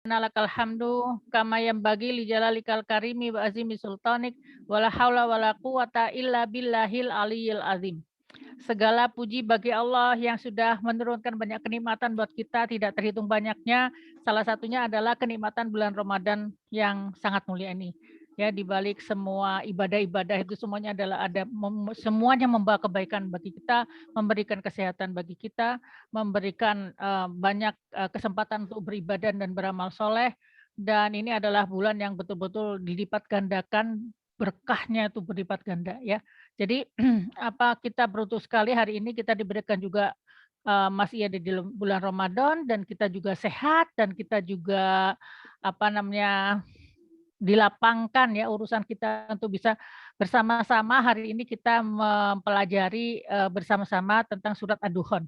Lakal hamdu kama yanbaghi li jalalikal karimi wa azimi sultanik wala haula wala quwata illa billahil aliyyil azim. Segala puji bagi Allah yang sudah menurunkan banyak kenikmatan buat kita, tidak terhitung banyaknya. Salah satunya adalah kenikmatan bulan Ramadan yang sangat mulia ini. Ya, di balik semua ibadah-ibadah itu semuanya adalah semuanya membawa kebaikan bagi kita, memberikan kesehatan bagi kita, memberikan banyak kesempatan untuk beribadah dan beramal soleh. Dan ini adalah bulan yang betul-betul dilipat gandakan berkahnya itu berlipat ganda ya. Jadi apa kita beruntung sekali hari ini kita diberikan juga masih ada di bulan Ramadan dan kita juga sehat dan kita juga apa namanya dilapangkan ya urusan kita untuk bisa bersama-sama hari ini kita mempelajari bersama-sama tentang surat Ad-Duhan.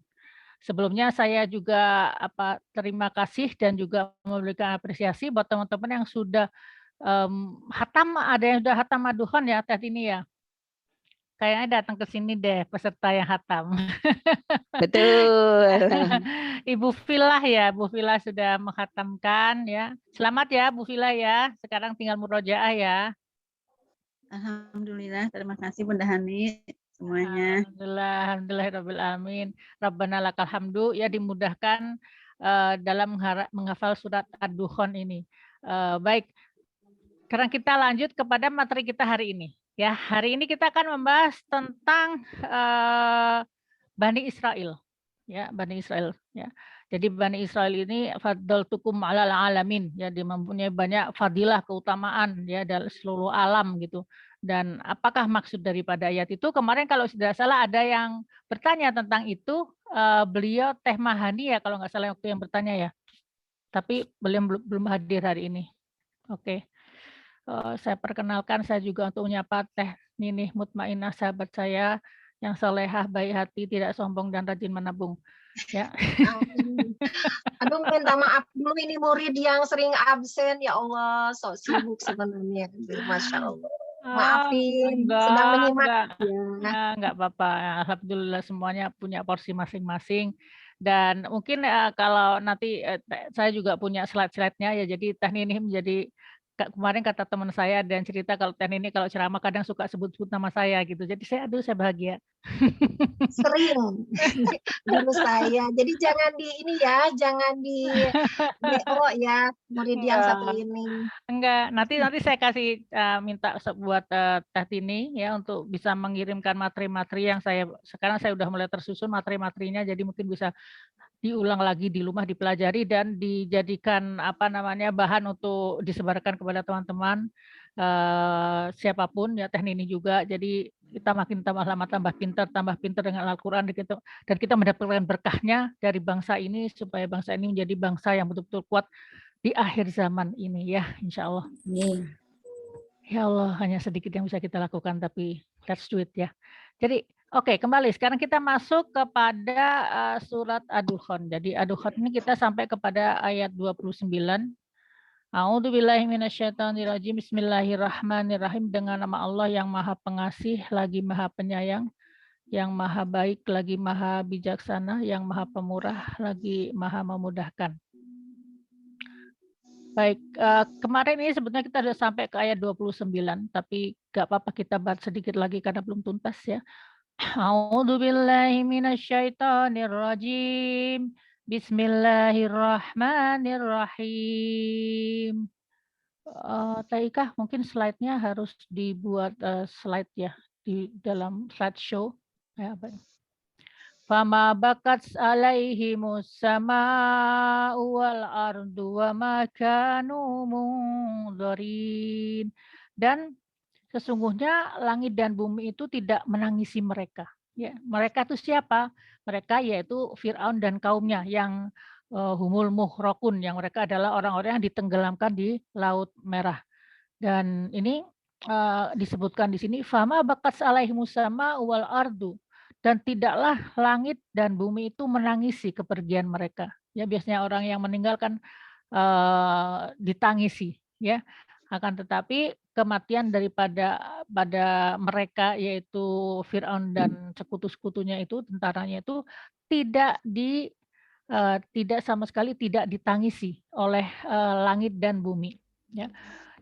Sebelumnya saya juga terima kasih dan juga memberikan apresiasi buat teman-teman yang sudah hatam, ada yang sudah hatam Ad-Duhan ya Teh ini ya. Kayaknya datang ke sini deh peserta yang hatam. Betul. Ibu Villa ya, Bu Villa sudah menghatamkan ya. Selamat ya Bu Villa ya. Sekarang tinggal murojaah ya. Alhamdulillah, terima kasih Bunda Hani semuanya. Alhamdulillahirabbil Rabbana lakal hamdu ya dimudahkan dalam menghafal surat Ad-Duhan ini. Baik. Sekarang kita lanjut kepada materi kita hari ini. Ya, hari ini kita akan membahas tentang Bani Israel. Ya, Bani Israel. Ya. Jadi Bani Israel ini faddaltukum alal alamin. Ya, dia mempunyai banyak fadilah keutamaan ya dalam seluruh alam gitu. Dan apakah maksud daripada ayat itu? Kemarin kalau tidak salah ada yang bertanya tentang itu. Beliau Teh Mahani ya kalau nggak salah waktu yang bertanya ya. Tapi beliau belum hadir hari ini. Oke. Saya perkenalkan, saya juga untuk menyapa Teh Ninih Mutmainah, sahabat saya yang solehah, baik hati, tidak sombong dan rajin menabung. Ya. Aduh, minta maaf dulu ini murid yang sering absen, ya Allah, sok sibuk sebenarnya. Masya Allah. Maafin, sedang menyimak. Enggak apa-apa. Alhamdulillah semuanya punya porsi masing-masing. Dan mungkin kalau nanti saya juga punya slide-slide-nya ya, jadi Teh Ninih menjadi kemarin kata teman saya dan cerita kalau Teh Ninih kalau ceramah kadang suka sebut-sebut nama saya gitu. Jadi saya bahagia. Sering dulu saya. Jadi jangan di ini ya, jangan di BO ya murid yang satu ini. Enggak, nanti saya kasih minta buat Teh Tini ya untuk bisa mengirimkan materi-materi yang sekarang saya udah mulai tersusun materi-materinya, jadi mungkin bisa diulang lagi di rumah, dipelajari dan dijadikan bahan untuk disebarkan kepada teman-teman siapapun ya, Teh Nini juga. Jadi kita makin tambah lama tambah pintar dengan Al-Qur'an gitu. Dan kita mendapatkan berkahnya dari bangsa ini supaya bangsa ini menjadi bangsa yang betul-betul kuat di akhir zaman ini ya, insya Allah. Ya Allah, hanya sedikit yang bisa kita lakukan, tapi let's do it ya. Jadi, oke, kembali. Sekarang kita masuk kepada surat Ad-Duhan. Jadi Ad-Duhan ini kita sampai kepada ayat 29. A'udzubillahi minasyaitonirrajim. Bismillahirrahmanirrahim. Dengan nama Allah yang Maha Pengasih, lagi Maha Penyayang, yang Maha Baik, lagi Maha Bijaksana, yang Maha Pemurah, lagi Maha Memudahkan. Baik, kemarin ini sebetulnya kita sudah sampai ke ayat 29, tapi nggak apa-apa kita bahas sedikit lagi karena belum tuntas ya. A'udzubillahi minasyaitonirrajim. Bismillahirrahmanirrahim. Taika, mungkin slide-nya harus dibuat slide ya di dalam slideshow. Ya, baik. Fama bakat alaihimus sama'u wal ardu wa ma kanu munzarin. Dan sesungguhnya langit dan bumi itu tidak menangisi mereka. Ya, mereka itu siapa? Mereka yaitu Fir'aun dan kaumnya yang humul muhraqun, yang mereka adalah orang-orang yang ditenggelamkan di Laut Merah. Dan ini disebutkan di sini fama bakat alaihimus sama'u wal ardu. Dan tidaklah langit dan bumi itu menangisi kepergian mereka. Ya, biasanya orang yang meninggalkan ditangisi ya. Akan tetapi kematian daripada mereka yaitu Fir'aun dan sekutu-sekutunya itu, tentaranya itu tidak tidak sama sekali tidak ditangisi oleh langit dan bumi. Ya.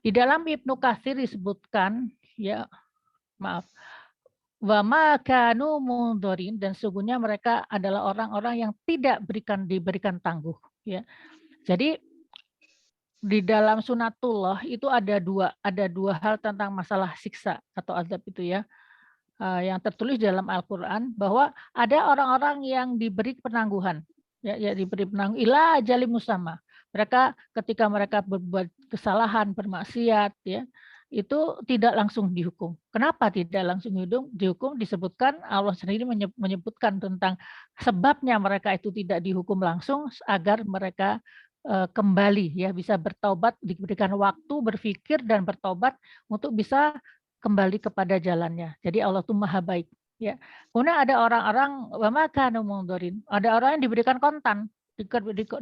Di dalam Ibnu Katsir disebutkan, ya maaf, wa ma kanu mundorin, dan sesungguhnya mereka adalah orang-orang yang tidak diberikan tangguh. Ya. Jadi di dalam sunatullah itu ada dua hal tentang masalah siksa atau azab itu ya. Yang tertulis dalam Al-Quran bahwa ada orang-orang yang diberi penangguhan, ya diberi penangguhan ila ajali musamma. Mereka ketika mereka berbuat kesalahan, bermaksiat, ya itu tidak langsung dihukum. Kenapa tidak langsung dihukum? Disebutkan Allah sendiri menyebutkan tentang sebabnya mereka itu tidak dihukum langsung agar mereka kembali, ya bisa bertaubat, diberikan waktu berpikir dan bertobat untuk bisa kembali kepada jalannya. Jadi Allah itu maha baik. Ya. Kemudian ada orang-orang ada orang yang diberikan kontan,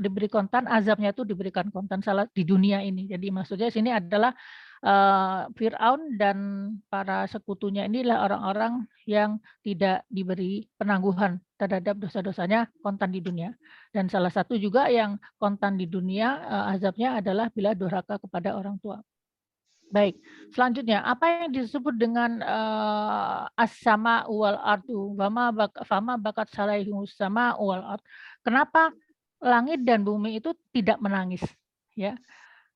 diberi kontan, azabnya itu diberikan kontan salah di dunia ini. Jadi maksudnya sini adalah Fir'aun dan para sekutunya inilah orang-orang yang tidak diberi penangguhan terhadap dosa-dosanya kontan di dunia. Dan salah satu juga yang kontan di dunia azabnya adalah bila durhaka kepada orang tua. Baik, selanjutnya apa yang disebut dengan as-sama wal ardu, fama bakat salaihu sama wal ard. Kenapa langit dan bumi itu tidak menangis? Ya,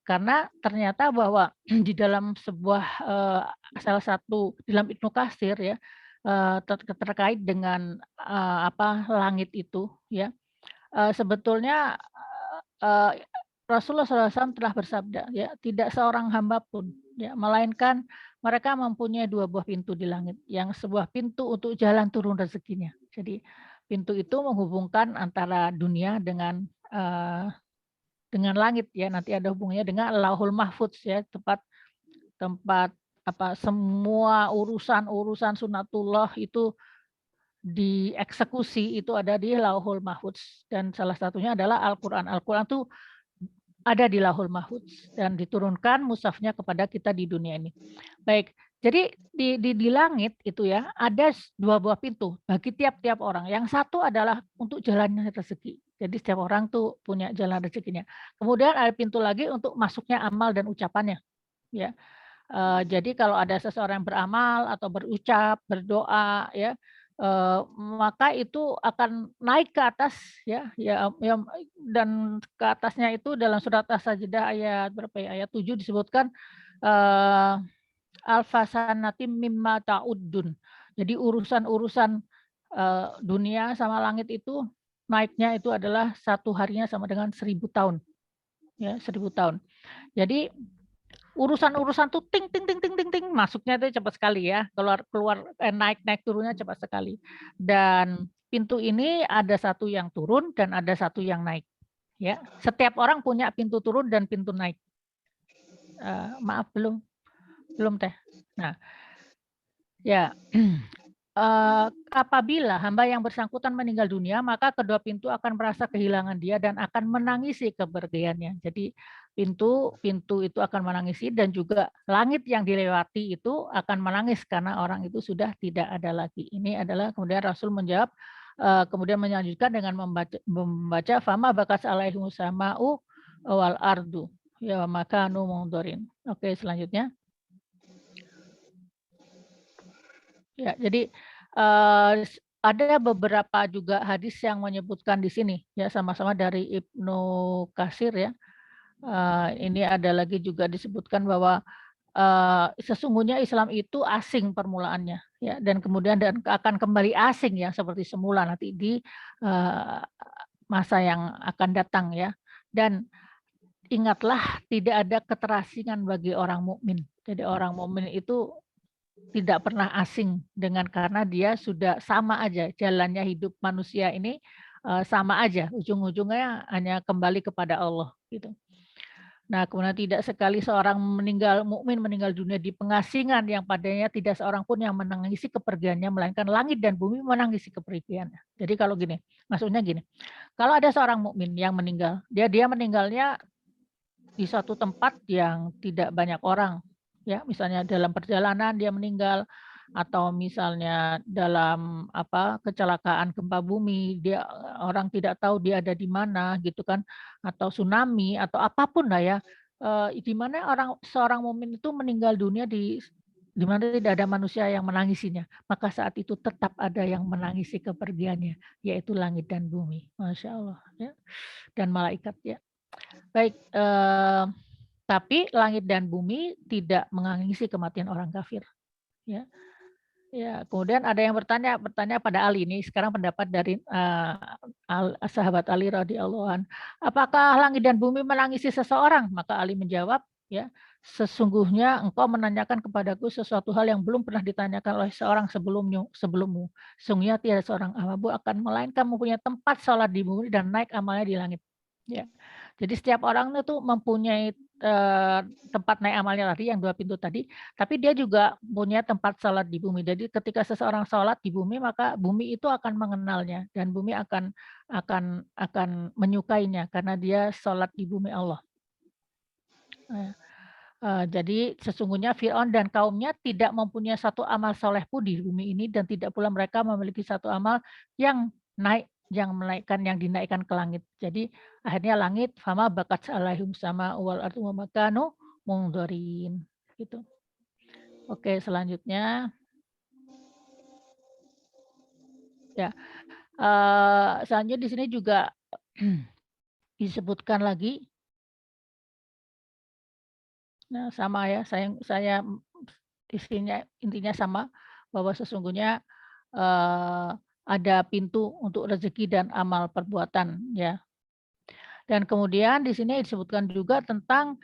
karena ternyata bahwa di dalam sebuah salah satu dalam Ibnu Katsir ya terkait dengan langit itu ya sebetulnya Rasulullah SAW telah bersabda, ya tidak seorang hamba pun, ya melainkan mereka mempunyai dua buah pintu di langit, yang sebuah pintu untuk jalan turun rezekinya. Jadi pintu itu menghubungkan antara dunia dengan langit, ya nanti ada hubungannya dengan Lauhul Mahfudz, ya tempat semua urusan sunatullah itu dieksekusi itu ada di Lauhul Mahfudz, dan salah satunya adalah Al-Quran. Al-Quran itu ada di Lauhul Mahfudz dan diturunkan mushafnya kepada kita di dunia ini. Baik, jadi di langit itu ya ada dua buah pintu bagi tiap-tiap orang. Yang satu adalah untuk jalannya rezeki. Jadi setiap orang tuh punya jalan rezekinya. Kemudian ada pintu lagi untuk masuknya amal dan ucapannya. Ya, jadi kalau ada seseorang yang beramal atau berucap, berdoa, ya. Maka itu akan naik ke atas ya dan ke atasnya itu dalam surat As-Sajdah ayat berapa ya, ayat 7 disebutkan alfasanatim mimma ta'uddun. Jadi urusan-urusan dunia sama langit itu naiknya itu adalah satu harinya sama dengan 1000 tahun. Ya, 1000 tahun. Jadi urusan-urusan tuh ting masuknya itu cepat sekali ya, keluar naik turunnya cepat sekali. Dan pintu ini ada satu yang turun dan ada satu yang naik. Ya, setiap orang punya pintu turun dan pintu naik. Maaf belum teh. Nah, ya. Apabila hamba yang bersangkutan meninggal dunia, maka kedua pintu akan merasa kehilangan dia dan akan menangisi kepergiannya. Jadi pintu itu akan menangisi dan juga langit yang dilewati itu akan menangis karena orang itu sudah tidak ada lagi. Ini adalah kemudian Rasul menjawab, kemudian melanjutkan dengan membaca fama bakas alaihimu sama'u wal ardu ya maka mundorin. Oke, selanjutnya. Ya, jadi ada beberapa juga hadis yang menyebutkan di sini ya sama-sama dari Ibnu Katsir ya. Ini ada lagi juga disebutkan bahwa sesungguhnya Islam itu asing permulaannya ya dan kemudian akan kembali asing ya seperti semula nanti di masa yang akan datang ya. Dan ingatlah tidak ada keterasingan bagi orang mukmin. Jadi orang mukmin itu tidak pernah asing dengan karena dia sudah sama aja jalannya hidup manusia ini sama aja ujung-ujungnya hanya kembali kepada Allah gitu. Nah, kemudian tidak sekali seorang mukmin meninggal dunia di pengasingan yang padanya tidak seorang pun yang menangisi kepergiannya melainkan langit dan bumi menangisi kepergiannya. Jadi kalau gini, maksudnya gini. Kalau ada seorang mukmin yang meninggal, dia meninggalnya di suatu tempat yang tidak banyak orang. Ya, misalnya dalam perjalanan dia meninggal atau misalnya dalam kecelakaan gempa bumi, dia orang tidak tahu dia ada di mana gitu kan, atau tsunami atau apapun lah ya, di mana seorang mukmin itu meninggal dunia di mana tidak ada manusia yang menangisinya, maka saat itu tetap ada yang menangisi kepergiannya, yaitu langit dan bumi. Masya Allah ya, dan malaikat ya. Baik, tapi langit dan bumi tidak menangisi kematian orang kafir. Ya, ya. Kemudian ada yang bertanya pada Ali ini. Sekarang pendapat dari sahabat Ali radhiyallahu an. Apakah langit dan bumi menangisi seseorang? Maka Ali menjawab, ya, sesungguhnya engkau menanyakan kepadaku sesuatu hal yang belum pernah ditanyakan oleh seorang sebelummu. Sungguhnya tiada seorang hamba akan melainkan mempunyai tempat sholat di bumi dan naik amalnya di langit. Ya. Jadi setiap orang itu mempunyai tempat naik amalnya tadi yang 2 pintu tadi, tapi dia juga punya tempat sholat di bumi. Jadi ketika seseorang sholat di bumi, maka bumi itu akan mengenalnya dan bumi akan menyukainya karena dia sholat di bumi Allah. Jadi sesungguhnya Fir'aun dan kaumnya tidak mempunyai satu amal soleh pun di bumi ini dan tidak pula mereka memiliki satu amal yang dinaikkan ke langit. Jadi akhirnya langit fama bakat alaihim sama wal ardu wa makanu mundharin gitu. Oke, selanjutnya ya. Selanjutnya di sini juga disebutkan lagi. Nah, sama ya, saya intinya sama bahwa sesungguhnya ada pintu untuk rezeki dan amal perbuatan ya. Dan kemudian di sini disebutkan juga tentang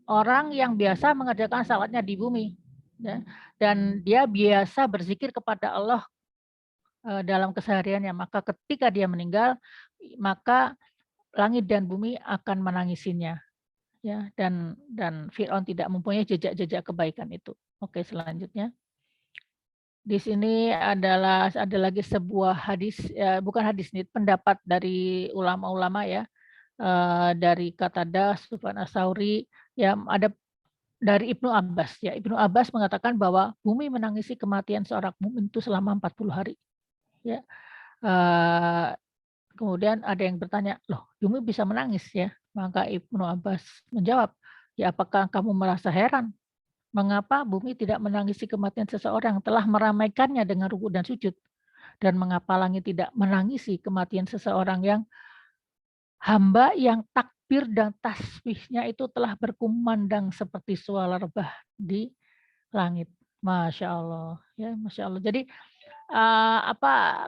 orang yang biasa mengerjakan salatnya di bumi ya. Dan dia biasa berzikir kepada Allah dalam kesehariannya, maka ketika dia meninggal maka langit dan bumi akan menangisinya. Ya, dan Fir'aun tidak mempunyai jejak-jejak kebaikan itu. Oke, selanjutnya. Di sini ada lagi sebuah hadis, bukan hadis nih, pendapat dari ulama-ulama ya, dari Qatadah, Sufyan Ats-Tsauri, ya ada dari Ibnu Abbas ya. Ibnu Abbas mengatakan bahwa bumi menangisi kematian seorang mukmin itu selama 40 hari. Ya. Kemudian ada yang bertanya, loh bumi bisa menangis ya? Maka Ibnu Abbas menjawab, ya apakah kamu merasa heran? Mengapa bumi tidak menangisi kematian seseorang telah meramaikannya dengan ruku dan sujud? Dan mengapa langit tidak menangisi kematian seseorang yang hamba yang takbir dan tasbihnya itu telah berkumandang seperti suara rebah di langit. Masya Allah. Ya, Masya Allah. Jadi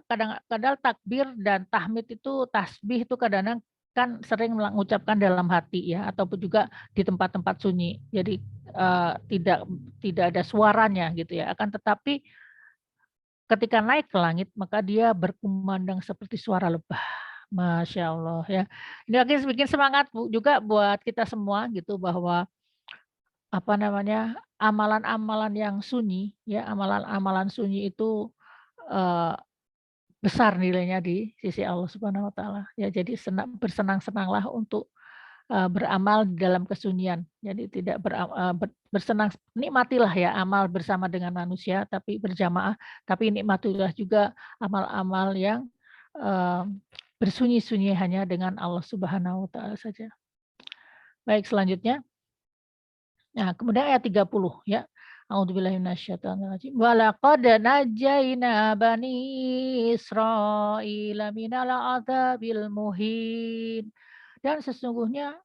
kadang-kadang takbir dan tahmid itu tasbih itu kadang-kadang kan sering mengucapkan dalam hati ya ataupun juga di tempat-tempat sunyi. Jadi tidak ada suaranya gitu ya. Akan tetapi ketika naik ke langit maka dia berkumandang seperti suara lebah. Masya Allah ya. Ini bikin semangat juga buat kita semua gitu bahwa amalan-amalan yang sunyi ya, amalan-amalan sunyi itu besar nilainya di sisi Allah Subhanahu wa taala. Ya jadi bersenang-senanglah untuk beramal dalam kesunyian. Jadi tidak bersenang, nikmatilah ya amal bersama dengan manusia tapi berjamaah, tapi nikmatilah juga amal-amal yang bersunyi-sunyi hanya dengan Allah Subhanahu wa taala saja. Baik, selanjutnya. Nah, kemudian ayat 30 ya. A'udzubillahi minasyaitonirrajim. Wa laqad najjayna bani Israila minal adzabil muhin. Dan sesungguhnya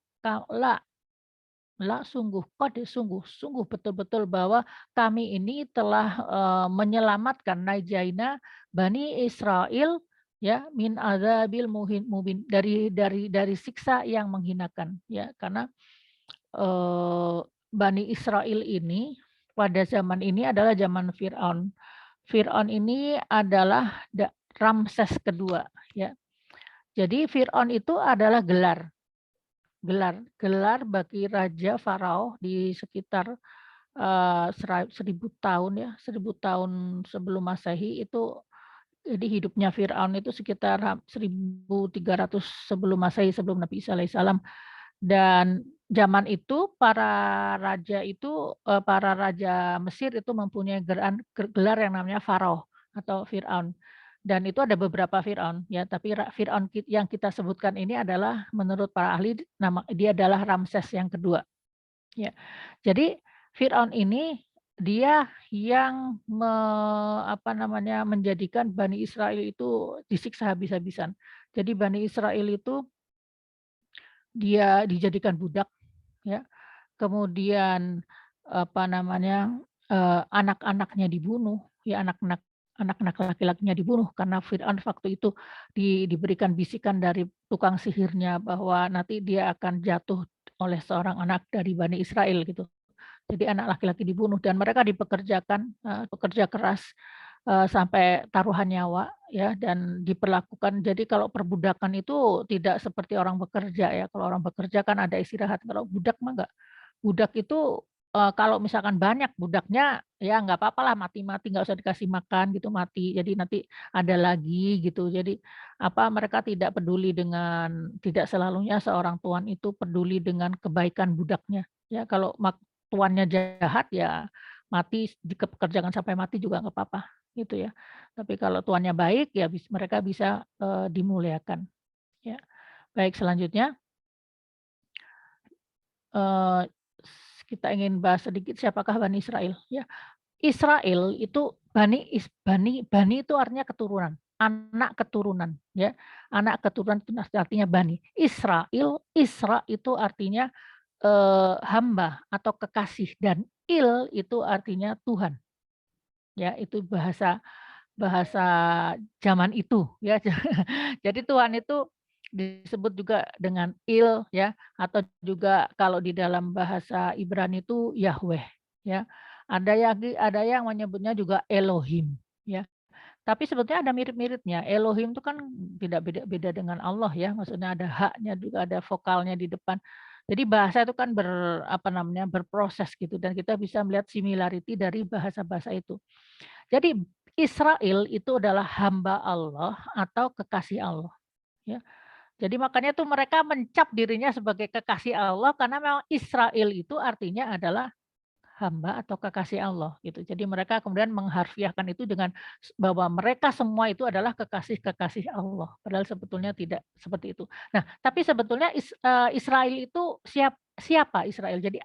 sungguh betul-betul bahwa kami ini telah menyelamatkan najjayna bani Israil ya min adzabil mubin dari siksa yang menghinakan ya, karena Bani Israel ini pada zaman ini adalah zaman Fir'aun. Fir'aun ini adalah Ramses kedua ya. Jadi Fir'aun itu adalah gelar bagi raja Farao di sekitar 1000 tahun ya, 1000 tahun sebelum Masehi itu. Jadi hidupnya Fir'aun itu sekitar 1300 sebelum Masehi, sebelum Nabi Isa alaihissalam. Dan zaman itu para raja Mesir itu mempunyai gelar yang namanya Faraoh atau Firaun. Dan itu ada beberapa Firaun ya, tapi Firaun yang kita sebutkan ini adalah menurut para ahli dia adalah Ramses yang kedua. Ya. Jadi Firaun ini dia yang menjadikan Bani Israel itu disiksa habis-habisan. Jadi Bani Israel itu dia dijadikan budak ya. Kemudian anak-anaknya dibunuh, ya anak-anak laki-lakinya dibunuh karena Firaun waktu itu diberikan bisikan dari tukang sihirnya bahwa nanti dia akan jatuh oleh seorang anak dari Bani Israel gitu. Jadi anak laki-laki dibunuh dan mereka dipekerjakan pekerja keras sampai taruhan nyawa ya dan diperlakukan. Jadi kalau perbudakan itu tidak seperti orang bekerja ya. Kalau orang bekerja kan ada istirahat. Kalau budak mah enggak. Budak itu kalau misalkan banyak budaknya ya nggak apa-apalah mati-mati nggak usah dikasih makan gitu mati. Jadi nanti ada lagi gitu. Jadi mereka tidak peduli tidak selalunya seorang tuan itu peduli dengan kebaikan budaknya. Ya kalau tuannya jahat ya mati dipekerjakan sampai mati juga nggak apa-apa gitu ya. Tapi kalau tuannya baik ya mereka bisa dimuliakan. Ya. Baik selanjutnya kita ingin bahas sedikit siapakah Bani Israel ya. Israel itu Bani itu artinya keturunan, anak keturunan ya. Anak keturunan itu artinya Bani. Isra itu artinya hamba atau kekasih dan itu artinya Tuhan. Ya, itu bahasa zaman itu ya. Jadi Tuhan itu disebut juga dengan ya atau juga kalau di dalam bahasa Ibrani itu Yahweh ya. Ada yang menyebutnya juga Elohim ya. Tapi sebetulnya ada mirip-miripnya. Elohim itu kan tidak beda-beda dengan Allah ya. Maksudnya ada haknya juga ada vokalnya di depan. Jadi bahasa itu kan berproses gitu dan kita bisa melihat similarity dari bahasa-bahasa itu. Jadi Israel itu adalah hamba Allah atau kekasih Allah ya. Jadi makanya tuh mereka mencap dirinya sebagai kekasih Allah karena memang Israel itu artinya adalah hamba atau kekasih Allah gitu. Jadi mereka kemudian mengharfiahkan itu dengan bahwa mereka semua itu adalah kekasih-kekasih Allah. Padahal sebetulnya tidak seperti itu. Nah, tapi sebetulnya Israel itu siapa Israel? Jadi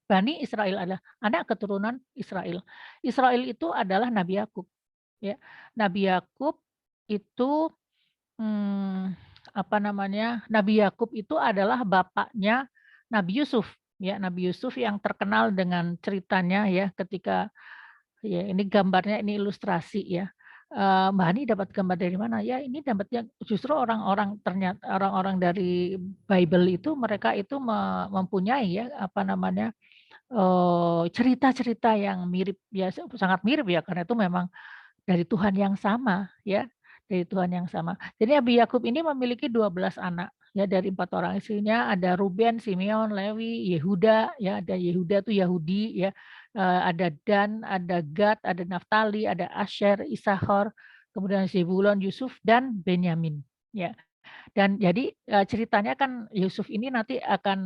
Bani Israel adalah anak keturunan Israel. Israel itu adalah Nabi Yakub ya. Nabi Yakub itu Nabi Yakub itu adalah bapaknya Nabi Yusuf. Ya, Nabi Yusuf yang terkenal dengan ceritanya ya ketika ya ini gambarnya ini ilustrasi ya. Mbak Hani dapat gambar dari mana? Ya ini dapatnya justru orang-orang dari Bible itu mereka itu mempunyai ya cerita-cerita yang mirip ya sangat mirip ya karena itu memang dari Tuhan yang sama ya. Dari Tuhan yang sama. Jadi Nabi Yakub ini memiliki 12 anak ya dari 4 orang istrinya ada Ruben, Simeon, Lewi, Yehuda ya ada Yehuda itu Yahudi ya. Ada Dan, ada Gad, ada Naftali, ada Asher, Isahor, kemudian Zebulon, Yusuf dan Benyamin ya. Dan jadi ceritanya kan Yusuf ini nanti akan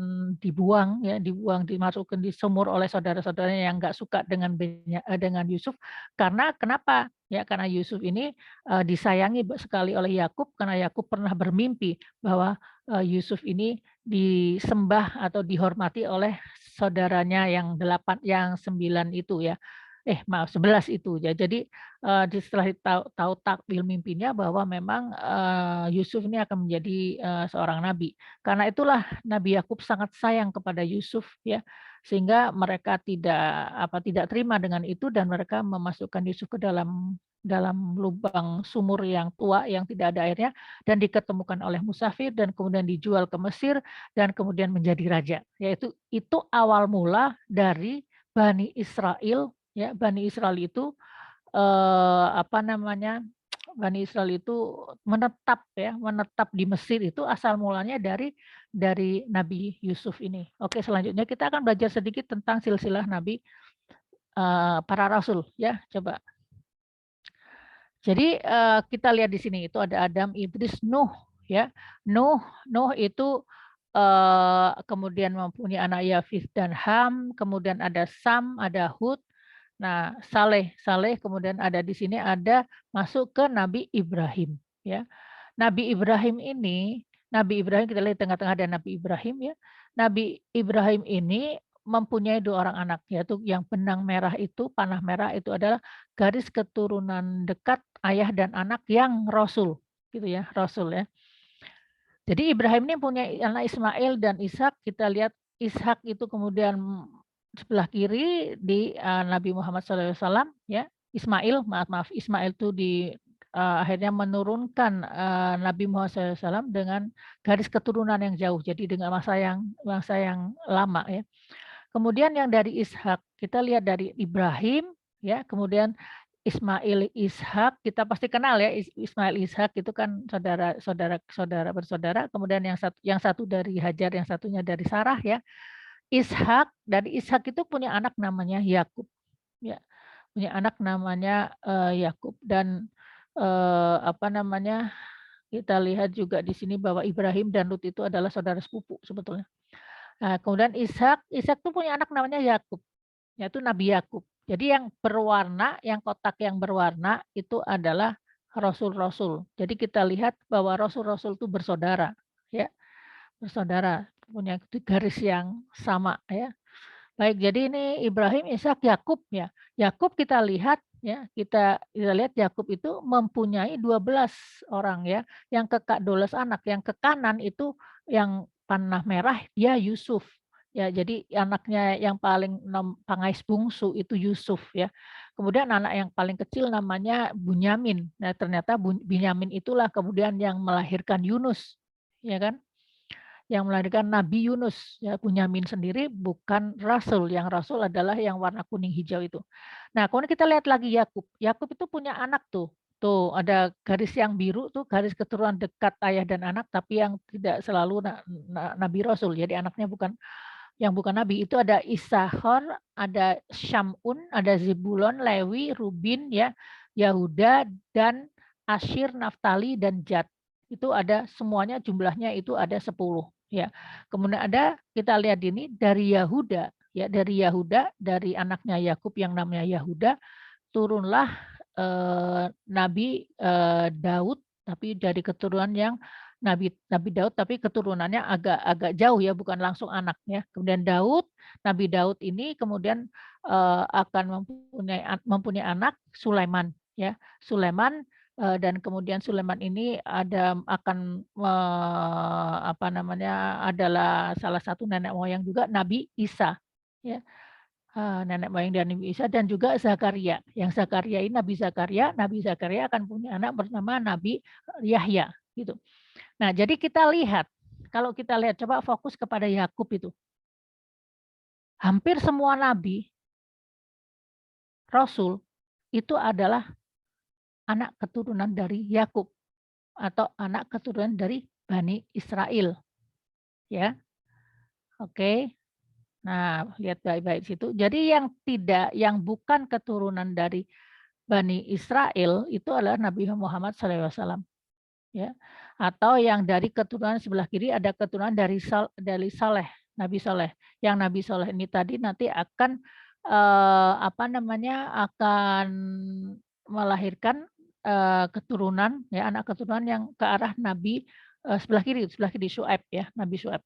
dimasukkan di sumur oleh saudara-saudaranya yang nggak suka dengan Yusuf. Karena kenapa? Ya karena Yusuf ini disayangi sekali oleh Yakub karena Yakub pernah bermimpi bahwa Yusuf ini disembah atau dihormati oleh saudaranya yang 9 itu ya. 11 itu ya. Jadi setelah tahu takwil mimpinya bahwa memang Yusuf ini akan menjadi seorang nabi. Karena itulah Nabi Yakub sangat sayang kepada Yusuf ya, sehingga mereka tidak terima dengan itu dan mereka memasukkan Yusuf ke dalam lubang sumur yang tua yang tidak ada airnya dan diketemukan oleh musafir dan kemudian dijual ke Mesir dan kemudian menjadi raja. Yaitu itu awal mula dari Bani Israel. Ya, Bani Israel itu Bani Israel itu menetap di Mesir itu asal mulanya dari Nabi Yusuf ini. Oke, selanjutnya kita akan belajar sedikit tentang silsilah Nabi para Rasul ya, coba. Jadi kita lihat di sini itu ada Adam, Idris, Nuh ya. Nuh itu kemudian mempunyai anak Yafis dan Ham, kemudian ada Sam, ada Hud. Nah, Saleh, kemudian ada di sini ada masuk ke Nabi Ibrahim, ya. Nabi Ibrahim kita lihat tengah-tengah ada Nabi Ibrahim, ya. Nabi Ibrahim ini mempunyai 2 orang anak, yaitu yang benang merah itu, panah merah itu adalah garis keturunan dekat ayah dan anak yang rasul, gitu ya, rasul ya. Jadi Ibrahim ini punya anak Ismail dan Ishak. Kita lihat Ishak itu kemudian sebelah kiri di Nabi Muhammad SAW, ya. Ismail, maaf, Ismail itu akhirnya menurunkan Nabi Muhammad SAW dengan garis keturunan yang jauh, jadi dengan masa yang lama, ya. Kemudian yang dari Ishak, kita lihat dari Ibrahim, ya, kemudian Ismail Ishak, kita pasti kenal ya, Ismail Ishak itu kan saudara bersaudara, kemudian yang satu dari Hajar, yang satunya dari Sarah, ya. Dari Ishak itu punya anak namanya Yakub, ya. Punya anak namanya Yakub, dan kita lihat juga di sini bahwa Ibrahim dan Lut itu adalah saudara sepupu sebetulnya. Nah, kemudian Ishak tuh punya anak namanya Yakub, yaitu Nabi Yakub. Jadi yang berwarna, yang kotak yang berwarna itu adalah rasul-rasul. Jadi kita lihat bahwa rasul-rasul itu bersaudara, ya, bersaudara, punya garis yang sama, ya. Baik, jadi ini Ibrahim, Ishak, Yakub, ya. Yakub kita lihat, ya, kita lihat Yakub itu mempunyai 12 orang, ya. Yang ke 12 anak, yang ke kanan itu yang panah merah dia Yusuf, ya. Jadi anaknya yang paling pangais bungsu itu Yusuf, ya. Kemudian anak yang paling kecil namanya Bunyamin. Nah, ternyata Bunyamin itulah kemudian yang melahirkan Yunus, ya kan? Yang melahirkan Nabi Yunus, ya. Bunyamin sendiri bukan rasul, yang rasul adalah yang warna kuning hijau itu. Nah, kemudian kita lihat lagi Yakub. Yakub itu punya anak tuh. Tuh ada garis yang biru tuh, garis keturunan dekat ayah dan anak, tapi yang tidak selalu Nabi Rasul. Jadi anaknya bukan Nabi. Itu ada Isakhar, ada Syamun, ada Zebulon, Lewi, Rubin, ya, Yahuda, dan Asyir, Naftali, dan Gad. Itu ada semuanya, jumlahnya itu ada 10, ya. Kemudian ada, kita lihat ini dari Yahuda, ya, dari anaknya Yakub yang namanya Yahuda, turunlah Nabi Daud, tapi dari keturunan yang Nabi Daud, tapi keturunannya agak jauh, ya, bukan langsung anaknya. Kemudian Nabi Daud ini kemudian akan mempunyai anak Sulaiman, ya. Sulaiman, dan kemudian Sulaiman ini adalah salah satu nenek moyang juga Nabi Isa, ya. Nenek moyang dari Nabi Isa, dan juga Zakaria. Yang Zakaria ini Nabi Zakaria akan punya anak bernama Nabi Yahya, gitu. Nah, jadi kalau kita lihat, coba fokus kepada Yakub itu. Hampir semua nabi, rasul itu adalah anak keturunan dari Yakub atau anak keturunan dari Bani Israel. Ya. Oke. Nah, lihat baik-baik situ. Jadi yang bukan keturunan dari Bani Israel itu adalah Nabi Muhammad SAW, ya. Atau yang dari keturunan sebelah kiri ada keturunan dari Saleh, Nabi Saleh. Yang Nabi Saleh ini tadi nanti akan akan melahirkan keturunan, ya, anak keturunan yang ke arah Nabi sebelah kiri Syuaib, ya, Nabi Syuaib.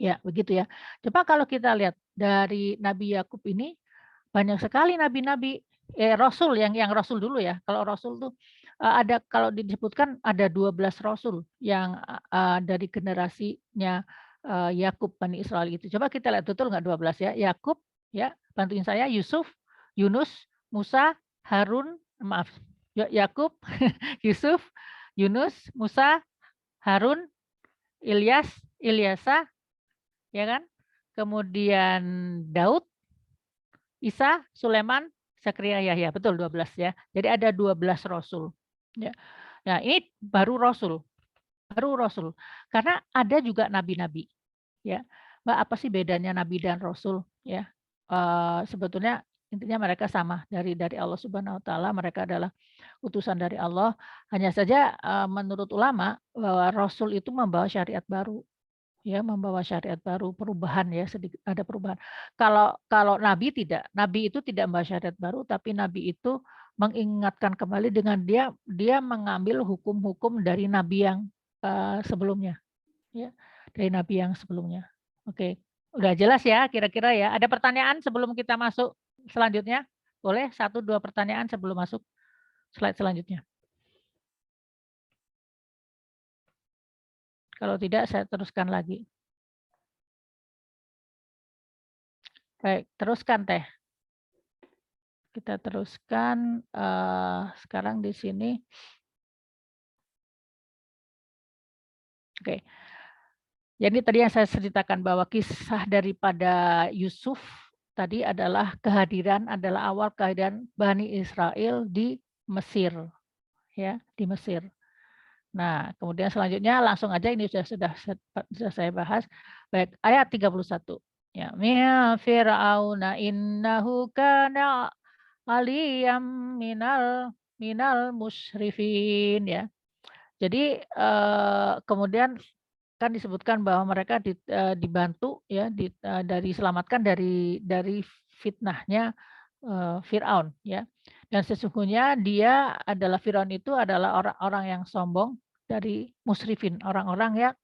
Ya, begitu ya. Coba kalau kita lihat dari Nabi Yakub ini banyak sekali nabi-nabi, rasul yang rasul dulu ya. Kalau rasul tuh ada, kalau disebutkan ada 12 rasul yang dari generasinya Yakub Bani Israel itu. Coba kita lihat betul nggak 12 ya? Yakub, ya, bantuin saya, Yusuf, Yunus, Musa, Harun, maaf. Yakub, Yusuf, Yunus, Musa, Harun, Ilyasa, ya kan? Kemudian Daud, Isa, Sulaiman, Zakaria, Yahya, betul 12 ya. Jadi ada 12 rasul. Ya. Nah, ini baru rasul. Karena ada juga nabi-nabi. Ya. Mbak, apa sih bedanya nabi dan rasul? Ya. Sebetulnya intinya mereka sama dari Allah Subhanahu wa taala, mereka adalah utusan dari Allah. Hanya saja menurut ulama bahwa rasul itu membawa syariat baru. ya, membawa syariat baru, perubahan ya, sedikit ada perubahan. Kalau nabi tidak, nabi itu tidak membawa syariat baru, tapi nabi itu mengingatkan kembali dengan dia mengambil hukum-hukum dari nabi yang sebelumnya, ya, dari nabi yang sebelumnya. Oke, udah jelas ya kira-kira ya. Ada pertanyaan sebelum kita masuk selanjutnya? Boleh 1-2 pertanyaan sebelum masuk slide selanjutnya. Kalau tidak, saya teruskan lagi. Baik, teruskan Teh. Kita teruskan sekarang di sini. Oke. Jadi tadi yang saya ceritakan bahwa kisah daripada Yusuf tadi adalah awal kehadiran Bani Israel di Mesir, ya, di Mesir. Nah, kemudian selanjutnya langsung aja ini sudah saya bahas. Baik, ayat 31. Ya, min fir'auna innahu kana aliyam minal musyrifin, ya. Jadi kemudian kan disebutkan bahwa mereka dibantu ya diselamatkan dari fitnahnya Firaun, ya. Dan sesungguhnya Firaun itu adalah orang-orang yang sombong dari musrifin, orang-orang yang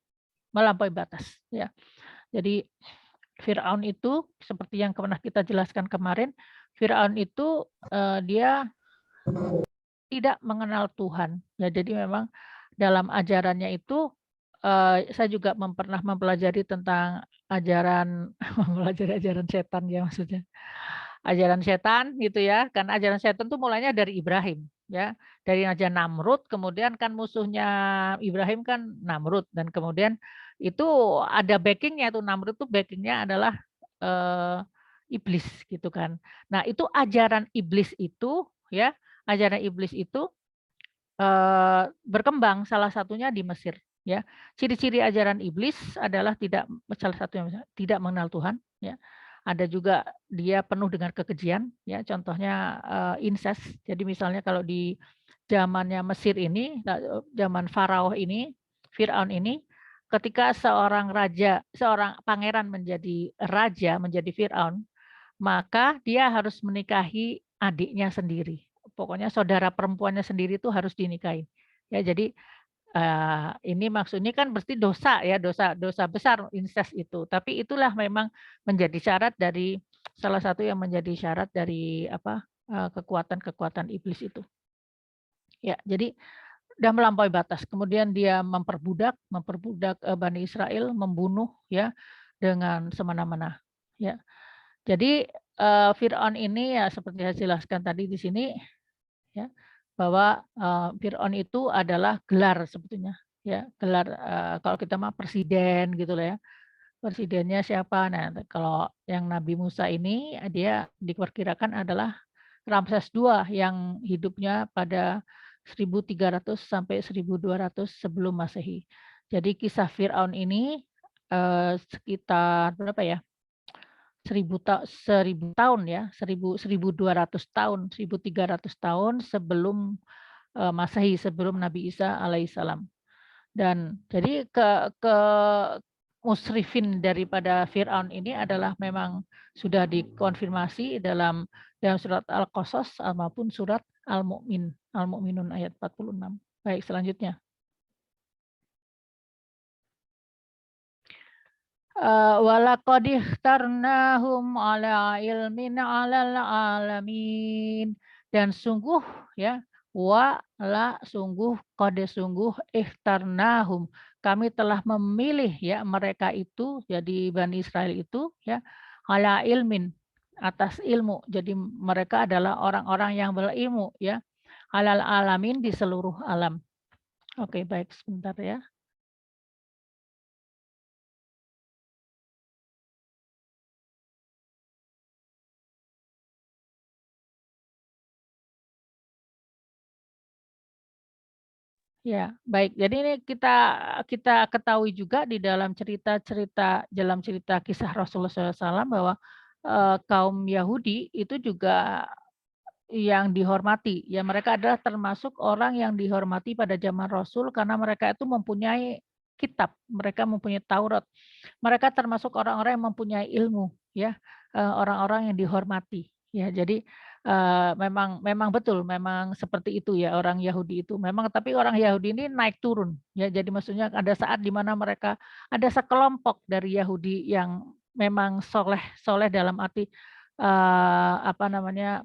melampaui batas, ya. Jadi Firaun itu seperti yang pernah kita jelaskan kemarin, Firaun itu dia tidak mengenal Tuhan. Ya, jadi memang dalam ajarannya itu saya juga pernah mempelajari tentang mempelajari ajaran setan ya maksudnya. Ajaran setan gitu ya, kan ajaran setan itu mulainya dari Ibrahim ya. Dari Raja Namrud, kemudian kan musuhnya Ibrahim kan Namrud, dan kemudian itu ada backingnya tuh, Namrud tuh backingnya adalah iblis gitu kan. Nah, itu ajaran iblis itu ya, ajaran iblis itu berkembang salah satunya di Mesir ya. Ciri-ciri ajaran iblis adalah salah satunya tidak mengenal Tuhan ya. Ada juga dia penuh dengan kekejian ya, contohnya incest. Jadi misalnya kalau di zamannya Mesir ini, zaman Farao ini, Firaun ini, ketika seorang pangeran menjadi raja, menjadi Firaun, maka dia harus menikahi adiknya sendiri. Pokoknya saudara perempuannya sendiri itu harus dinikahi. Ya, jadi ini maksudnya kan berarti dosa ya, dosa besar incest itu. Tapi itulah memang menjadi syarat dari salah satu yang menjadi syarat dari kekuatan-kekuatan iblis itu. Ya, jadi udah melampaui batas. Kemudian dia memperbudak Bani Israel, membunuh ya dengan semena-mena. Ya. Jadi Firaun ini ya seperti saya jelaskan tadi di sini ya, bahwa Firaun itu adalah gelar sebetulnya ya, gelar kalau kita mah presiden gitu lah ya. Presidennya siapa? Nah, kalau yang Nabi Musa ini dia diperkirakan adalah Ramses II yang hidupnya pada 1300 sampai 1200 sebelum Masehi. Jadi kisah Firaun ini sekitar berapa ya? 1000 tahun ya, 1200 tahun, 1300 tahun sebelum Masehi, sebelum Nabi Isa alaihissalam. Dan jadi ke musrifin daripada Firaun ini adalah memang sudah dikonfirmasi dalam surat Al-Qasas maupun surat Al-Mu'minun ayat 46. Baik, selanjutnya. Walaqad ikhtarnahum ala ilmin 'alal alamin, dan sungguh ya, sungguh ikhtarnahum, kami telah memilih ya mereka itu, jadi Bani Israel itu ya, ala ilmin, atas ilmu. Jadi mereka adalah orang-orang yang berilmu ya, alal alamin, di seluruh alam. Oke, baik, sebentar ya. Ya, baik. Jadi ini kita ketahui juga di dalam cerita kisah Rasulullah SAW bahwa kaum Yahudi itu juga yang dihormati. Ya, mereka adalah termasuk orang yang dihormati pada zaman Rasul karena mereka itu mempunyai kitab, mereka mempunyai Taurat. Mereka termasuk orang-orang yang mempunyai ilmu, ya, orang-orang yang dihormati, ya. Jadi memang betul, memang seperti itu ya orang Yahudi itu. Memang tapi orang Yahudi ini naik turun, ya. Jadi maksudnya ada saat di mana mereka ada sekelompok dari Yahudi yang memang soleh dalam arti apa namanya,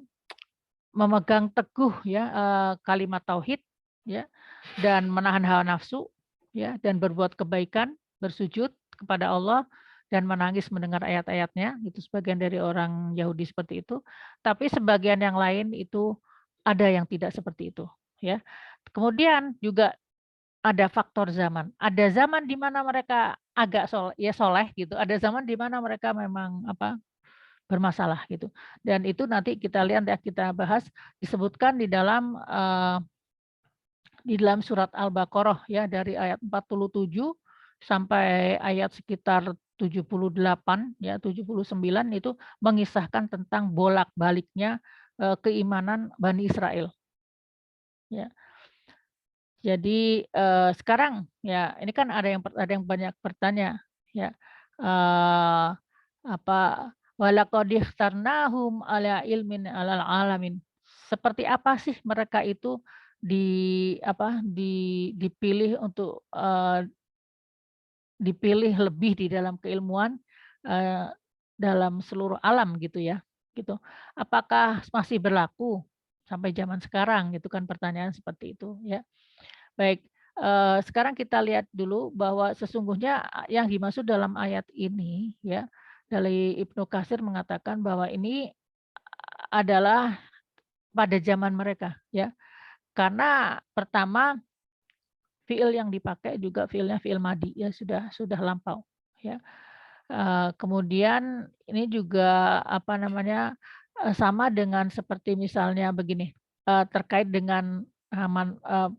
memegang teguh ya kalimat tauhid, ya, dan menahan hawa nafsu, ya, dan berbuat kebaikan, bersujud kepada Allah dan menangis mendengar ayat-ayatnya. Itu sebagian dari orang Yahudi seperti itu. Tapi sebagian yang lain itu ada yang tidak seperti itu, ya. Kemudian juga ada faktor zaman. Ada zaman di mana mereka agak soleh gitu. Ada zaman di mana mereka memang bermasalah gitu. Dan itu nanti kita lihat ya, kita bahas disebutkan di dalam surat Al-Baqarah ya, dari ayat 47 sampai ayat sekitar 78 ya 79 itu mengisahkan tentang bolak-baliknya keimanan Bani Israel. Ya. Jadi sekarang ya ini kan ada yang banyak bertanya ya, walaqad ikhtarnahum ala ilmin alal alamin. Seperti apa sih mereka itu dipilih untuk dipilih lebih di dalam keilmuan dalam seluruh alam gitu ya, gitu. Apakah masih berlaku sampai zaman sekarang gitu kan, pertanyaan seperti itu ya. Baik, sekarang kita lihat dulu bahwa sesungguhnya yang dimaksud dalam ayat ini ya, dari Ibnu Katsir mengatakan bahwa ini adalah pada zaman mereka ya. Karena pertama fiil yang dipakai juga fiilnya fiil madi ya, sudah lampau ya. Kemudian ini juga sama dengan seperti misalnya begini, terkait dengan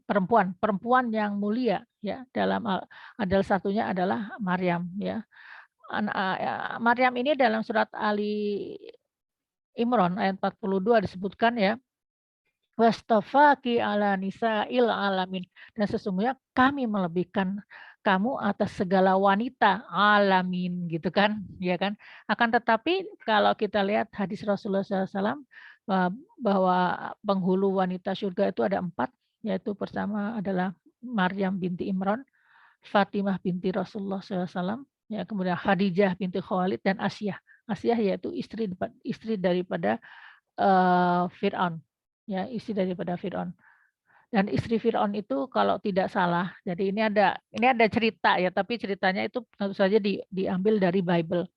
perempuan yang mulia ya, dalam adalah satunya adalah Maryam ya. Maryam ini dalam surat Ali Imran ayat 42 disebutkan ya, wastafaki ala nisa'il alamin, dan sesungguhnya kami melebihkan kamu atas segala wanita alamin gitu kan, ya kan. Akan tetapi kalau kita lihat hadis Rasulullah SAW bahwa penghulu wanita surga itu ada 4, yaitu pertama adalah Maryam binti Imran, Fatimah binti Rasulullah SAW, ya, kemudian Khadijah binti Khalid dan Asyah. Asyah yaitu istri daripada Fir'aun, ya, istri daripada Fir'aun. Dan istri Fir'aun itu kalau tidak salah, jadi ini ada cerita ya, tapi ceritanya itu tentu saja diambil dari Bible.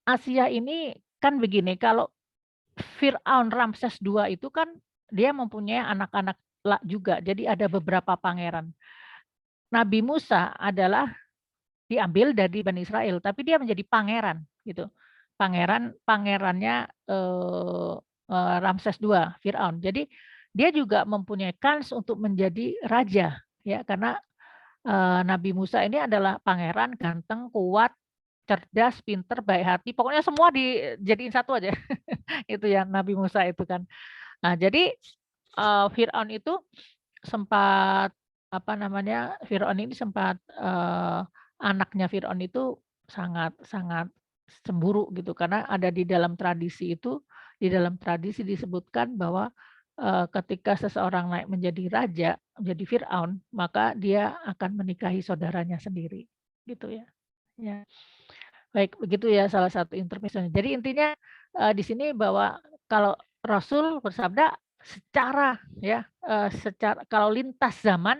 Asia ini kan begini, kalau Fir'aun Ramses II itu kan dia mempunyai anak-anak juga, jadi ada beberapa pangeran. Nabi Musa adalah diambil dari Bani Israel, tapi dia menjadi pangeran gitu. Pangerannya Ramses II, Fir'aun. Jadi dia juga mempunyai kans untuk menjadi raja ya, karena Nabi Musa ini adalah pangeran, ganteng, kuat, cerdas, pinter, baik hati, pokoknya semua dijadiin satu aja. Itu ya Nabi Musa itu kan. Nah, jadi Fir'aun itu sempat Fir'aun ini sempat anaknya Fir'aun itu sangat cemburu gitu, karena ada di dalam tradisi disebutkan bahwa ketika seseorang naik menjadi raja, menjadi Fir'aun, maka dia akan menikahi saudaranya sendiri gitu ya. Ya. Baik, begitu ya salah satu intermezzonya. Jadi intinya di sini bahwa kalau Rasul bersabda secara kalau lintas zaman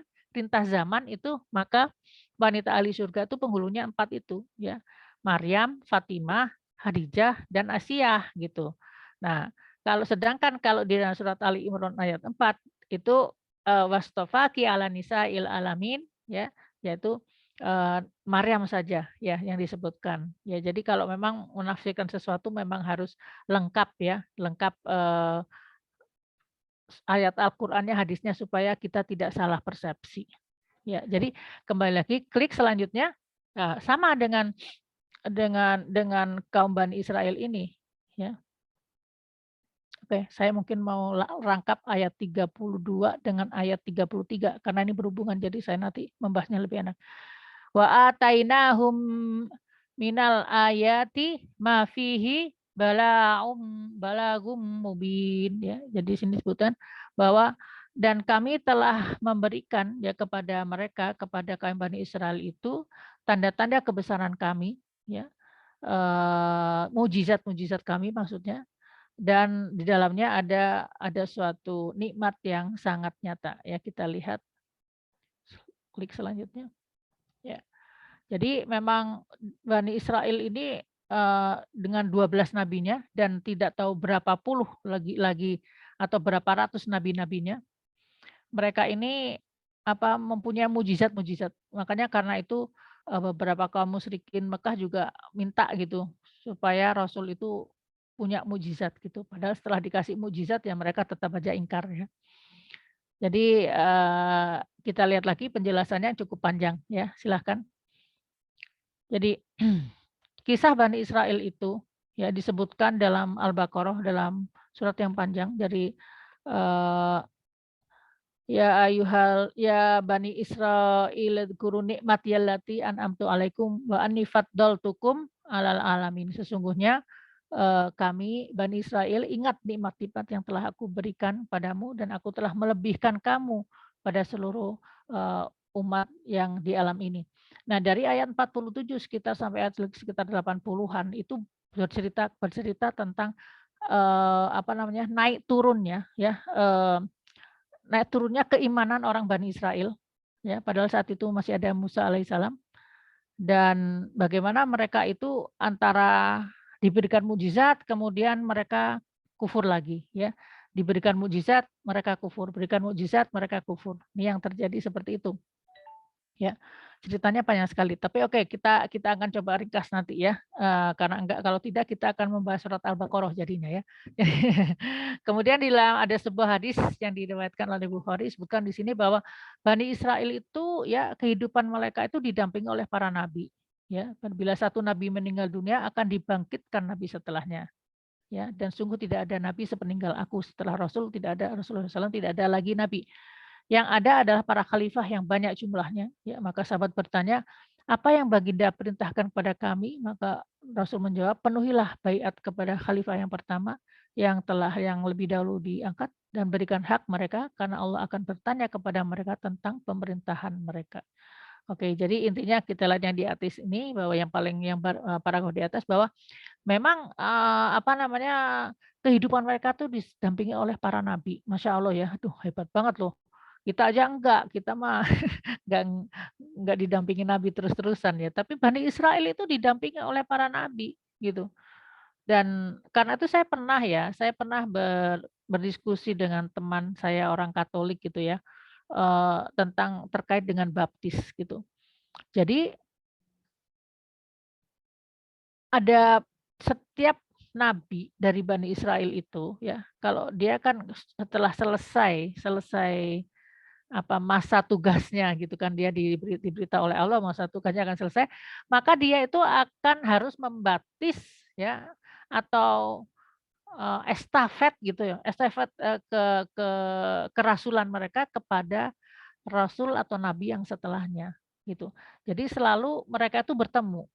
itu, maka wanita ahli surga itu penghulunya 4 itu ya. Maryam, Fatimah, Khadijah dan Asyah gitu. Nah, sedangkan kalau di dalam surat Ali Imran ayat 4 itu wastafaki ala nisa'il alamin ya, yaitu Maryam saja ya yang disebutkan. Ya, jadi kalau memang menafsirkan sesuatu memang harus lengkap ya, ayat Al-Qur'annya, hadisnya, supaya kita tidak salah persepsi. Ya, jadi kembali lagi klik selanjutnya sama dengan kaum Bani Israel ini ya. Oke, saya mungkin mau rangkap ayat 32 dengan ayat 33 karena ini berhubungan, jadi saya nanti membahasnya lebih enak. Wa atainahum minal ayati ma fihi balagum mubin, ya. Jadi sini disebutkan bahwa dan kami telah memberikan ya kepada mereka, kepada kaum Bani Israel itu tanda-tanda kebesaran kami, ya. Mujizat-mujizat kami maksudnya, dan di dalamnya ada suatu nikmat yang sangat nyata, ya. Kita lihat klik selanjutnya, ya. Jadi memang Bani Israel ini dengan 12 nabinya dan tidak tahu berapa puluh lagi atau berapa ratus nabi-nabinya, mereka ini mempunyai mujizat-mujizat. Makanya karena itu beberapa kaum musyrikin Mekah juga minta gitu supaya Rasul itu punya mujizat gitu. Padahal setelah dikasih mujizat ya mereka tetap aja ingkar, ya. Jadi kita lihat lagi penjelasannya cukup panjang, ya. Silahkan. Jadi kisah Bani Israel itu ya disebutkan dalam Al-Baqarah, dalam surat yang panjang dari ya Bani Israil dzkuru nikmati allati an'amtu 'alaikum wa anni faddaltukum 'alal alamin. Sesungguhnya kami Bani Israel ingat nikmat-nikmat yang telah aku berikan padamu dan aku telah melebihkan kamu pada seluruh umat yang di alam ini. Nah, dari ayat 47 sampai ayat sekitar 80-an itu bercerita tentang naik turunnya, ya, naik turunnya keimanan orang Bani Israel, ya, padahal saat itu masih ada Musa alaihissalam, dan bagaimana mereka itu antara diberikan mujizat kemudian mereka kufur lagi, ya. Diberikan mujizat mereka kufur, berikan mujizat mereka kufur. Ini yang terjadi seperti itu. Ya, ceritanya panjang sekali. Tapi oke, kita akan coba ringkas nanti, ya. Karena kalau tidak kita akan membahas surat Al-Baqarah jadinya, ya. Kemudian ada sebuah hadis yang diriwayatkan oleh Bukhari, sebutkan di sini bahwa Bani Israel itu ya kehidupan mereka itu didampingi oleh para nabi, ya. Bila satu nabi meninggal dunia akan dibangkitkan nabi setelahnya. Ya, dan sungguh tidak ada nabi sepeninggal aku, setelah Rasul tidak ada, Rasulullah SAW tidak ada lagi nabi. Yang ada adalah para khalifah yang banyak jumlahnya. Ya, maka sahabat bertanya, apa yang baginda perintahkan kepada kami? Maka Rasul menjawab, penuhilah baiat kepada khalifah yang pertama yang lebih dahulu diangkat dan berikan hak mereka karena Allah akan bertanya kepada mereka tentang pemerintahan mereka. Oke, jadi intinya kita lihat yang di atas ini bahwa paragraf di atas bahwa memang kehidupan mereka tuh didampingi oleh para nabi. Masya Allah, ya, aduh hebat banget loh. Kita aja enggak, kita mah enggak didampingi nabi terus-terusan, ya. Tapi Bani Israel itu didampingi oleh para nabi gitu. Dan karena itu saya pernah berdiskusi dengan teman saya orang Katolik gitu, ya, tentang terkait dengan baptis gitu. Jadi ada setiap nabi dari Bani Israel itu, ya, kalau dia kan setelah selesai masa tugasnya gitu kan, dia diberitahu oleh Allah masa tugasnya akan selesai, maka dia itu akan harus membaptis, ya, atau estafet gitu, ya, estafet ke kerasulan mereka kepada rasul atau nabi yang setelahnya gitu. Jadi selalu mereka itu bertemu.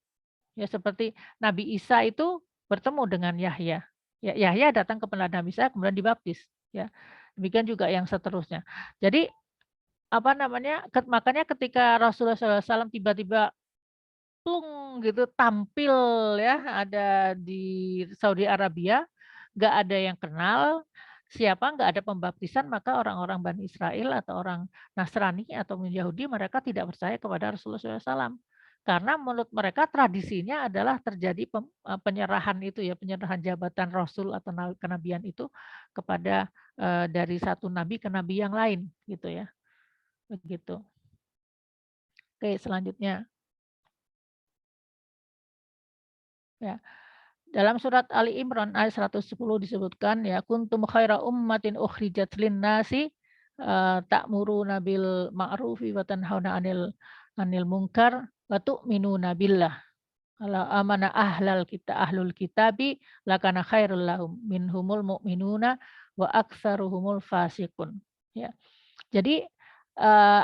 Ya, seperti Nabi Isa itu bertemu dengan Yahya. Ya, Yahya datang kepada Nabi Isa kemudian dibaptis, ya. Demikian juga yang seterusnya. Jadi makanya ketika Rasulullah SAW tiba-tiba plung gitu tampil, ya, ada di Saudi Arabia, nggak ada yang kenal siapa, nggak ada pembaptisan, maka orang-orang Bani Israel atau orang Nasrani atau Yahudi mereka tidak percaya kepada Rasulullah SAW. Karena menurut mereka tradisinya adalah terjadi penyerahan itu, ya, penyerahan jabatan Rasul atau kenabian itu kepada dari satu nabi ke nabi yang lain gitu, ya. Begitu. Oke, selanjutnya. Ya. Dalam surat Ali Imran ayat 110 disebutkan, ya, kuntum khaira ummatin ukhrijat lin-nasi ta'muruna bil ma'rufi wa tanhauna 'anil munkar wa tu'minuna billah. Kalau amana ahlul kitabi lakana khairul lahum minhumul mu'minuna wa aktsaruhumul fasiqun. Ya. Jadi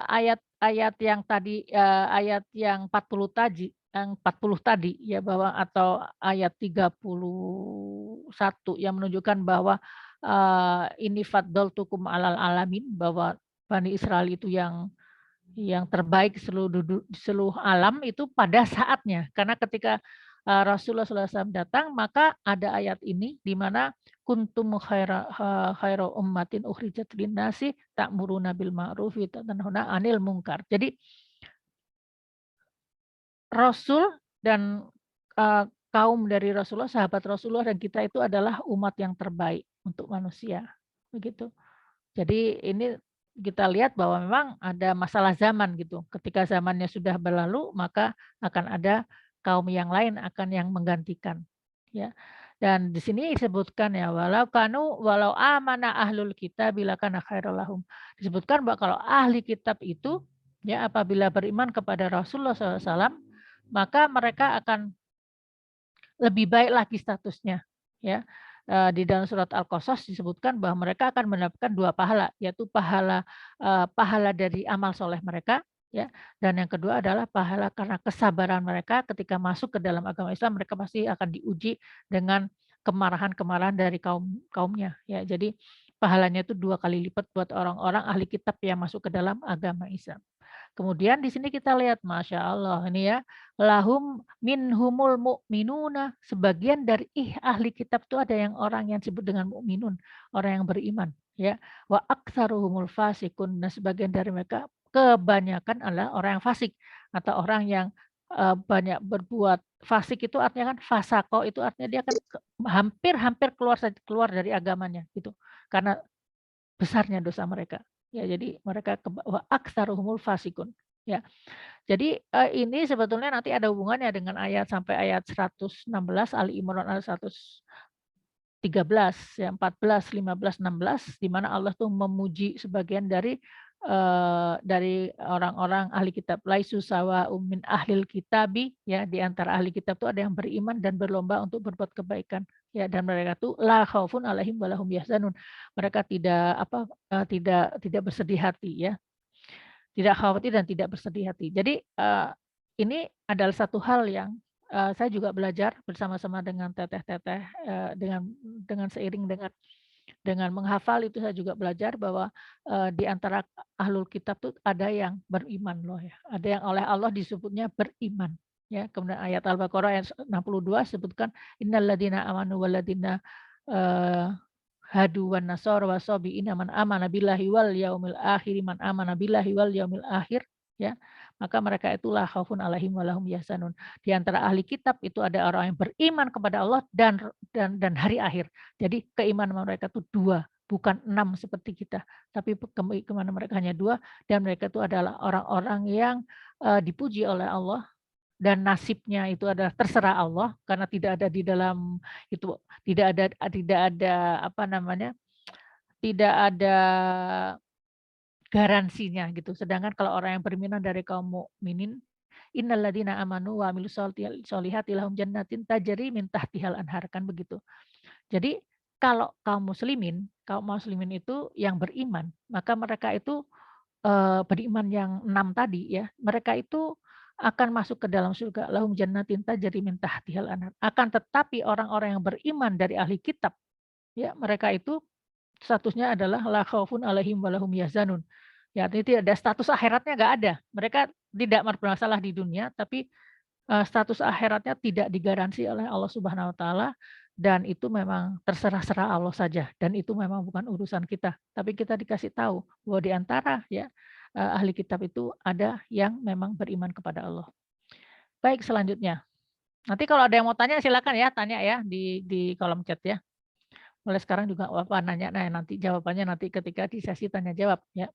ayat-ayat yang tadi ayat yang 40 tadi ya bahwa atau ayat 31 yang menunjukkan bahwa ini faddaltukum alal alamin bahwa Bani Israel itu yang terbaik seluruh alam itu pada saatnya. Karena ketika Rasulullah SAW datang, maka ada ayat ini di mana kuntum khaira ummatin ukhrijat linnasi ta'muruna bil ma'ruf wa tanhauna 'anil munkar. Jadi Rasul dan kaum dari Rasulullah, sahabat Rasulullah dan kita itu adalah umat yang terbaik untuk manusia. Begitu. Jadi ini kita lihat bahwa memang ada masalah zaman gitu. Ketika zamannya sudah berlalu, maka akan ada kaum yang lain akan yang menggantikan. Ya. Dan di sini disebutkan ya walau amana ahlul kitab bila kana khairul lahum. Disebutkan bahwa kalau ahli kitab itu ya apabila beriman kepada Rasulullah SAW, maka mereka akan lebih baik lagi statusnya. Ya. Di dalam surat Al-Qasas disebutkan bahwa mereka akan mendapatkan 2 pahala, yaitu pahala dari amal soleh mereka, ya, dan yang kedua adalah pahala karena kesabaran mereka ketika masuk ke dalam agama Islam, mereka pasti akan diuji dengan kemarahan-kemarahan dari kaumnya, ya. Jadi pahalanya itu 2 kali lipat buat orang-orang ahli kitab yang masuk ke dalam agama Islam. Kemudian di sini kita lihat, Masya Allah, ini ya, lahum minhumul mu'minuna, sebagian dari ahli kitab itu ada yang orang yang disebut dengan mukminun, orang yang beriman, ya. Wa aktsaruhumul fasikun, dan sebagian dari mereka kebanyakan adalah orang yang fasik atau orang yang banyak berbuat. Fasik itu artinya kan fasako itu artinya dia kan hampir keluar dari agamanya gitu. Karena besarnya dosa mereka. Ya, jadi mereka wa aktsaruhumul fasikun. Ya. Jadi ini sebetulnya nanti ada hubungannya dengan ayat sampai ayat 116 Ali Imran ayat 113 ya 14, 15, 16 di mana Allah tuh memuji sebagian dari orang-orang ahli kitab laisu sawa'um min ahlil kitabi ya di antara ahli kitab itu ada yang beriman dan berlomba untuk berbuat kebaikan ya dan mereka tuh la khaufun alaihim wa lahum yahzanun. Mereka tidak bersedih hati ya. Tidak khawatir dan tidak bersedih hati. Jadi ini adalah satu hal yang saya juga belajar bersama-sama dengan teteh-teteh dengan seiring dengan menghafal itu saya juga belajar bahwa di antara ahlul kitab itu ada yang beriman loh ya. Ada yang oleh Allah disebutnya beriman ya. Kemudian ayat Al-Baqarah ayat 62 sebutkan innalladzina amanu walladzina hadu wan nasara wasabiina man amana billahi wal yaumil akhir man amana billahi wal yaumil akhir ya. Maka mereka itulah khaufun alaihim walahum yahzanun. Di antara ahli kitab itu ada orang yang beriman kepada Allah dan hari akhir. Jadi keimanan mereka itu 2, bukan 6 seperti kita. Tapi keimanan mereka hanya 2 dan mereka itu adalah orang-orang yang dipuji oleh Allah dan nasibnya itu adalah terserah Allah karena tidak ada di dalam itu tidak ada apa namanya tidak ada garansinya gitu. Sedangkan kalau orang yang beriman dari kaum mukminin innalladzina amanu wa amilus solihati lahum jannatin tajri min tahtihal anhar kan begitu. Jadi kalau kaum muslimin itu yang beriman, maka mereka itu beriman yang 6 tadi ya, mereka itu akan masuk ke dalam surga lahum jannatin tajri min tahtihal anhar. Akan tetapi orang-orang yang beriman dari ahli kitab ya, mereka itu statusnya adalah la khaufun alaihim wa lahum yahzanun. Ya, artinya tidak ada status akhiratnya enggak ada. Mereka tidak bermasalah di dunia tapi status akhiratnya tidak digaransi oleh Allah Subhanahu wa taala dan itu memang terserah Allah saja dan itu memang bukan urusan kita. Tapi kita dikasih tahu bahwa di antara ya ahli kitab itu ada yang memang beriman kepada Allah. Baik, selanjutnya. Nanti kalau ada yang mau tanya silakan ya, tanya ya di kolom chat ya. Mulai sekarang juga Bapak nanya, nah nanti jawabannya nanti ketika di sesi tanya jawab ya.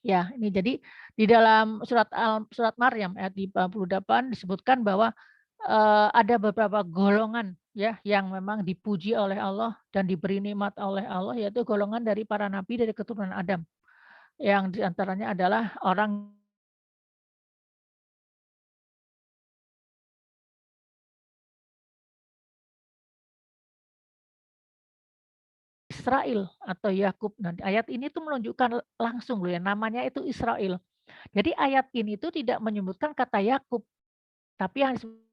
Ya, ini jadi di dalam surat Maryam ayat 58 disebutkan bahwa ada beberapa golongan ya yang memang dipuji oleh Allah dan diberi nikmat oleh Allah yaitu golongan dari para nabi dari keturunan Adam. Yang diantaranya adalah orang Israel atau Yakub. Nah, ayat ini tuh menunjukkan langsung loh ya, namanya itu Israel. Jadi ayat ini tuh tidak menyebutkan kata Yakub, tapi yang disebut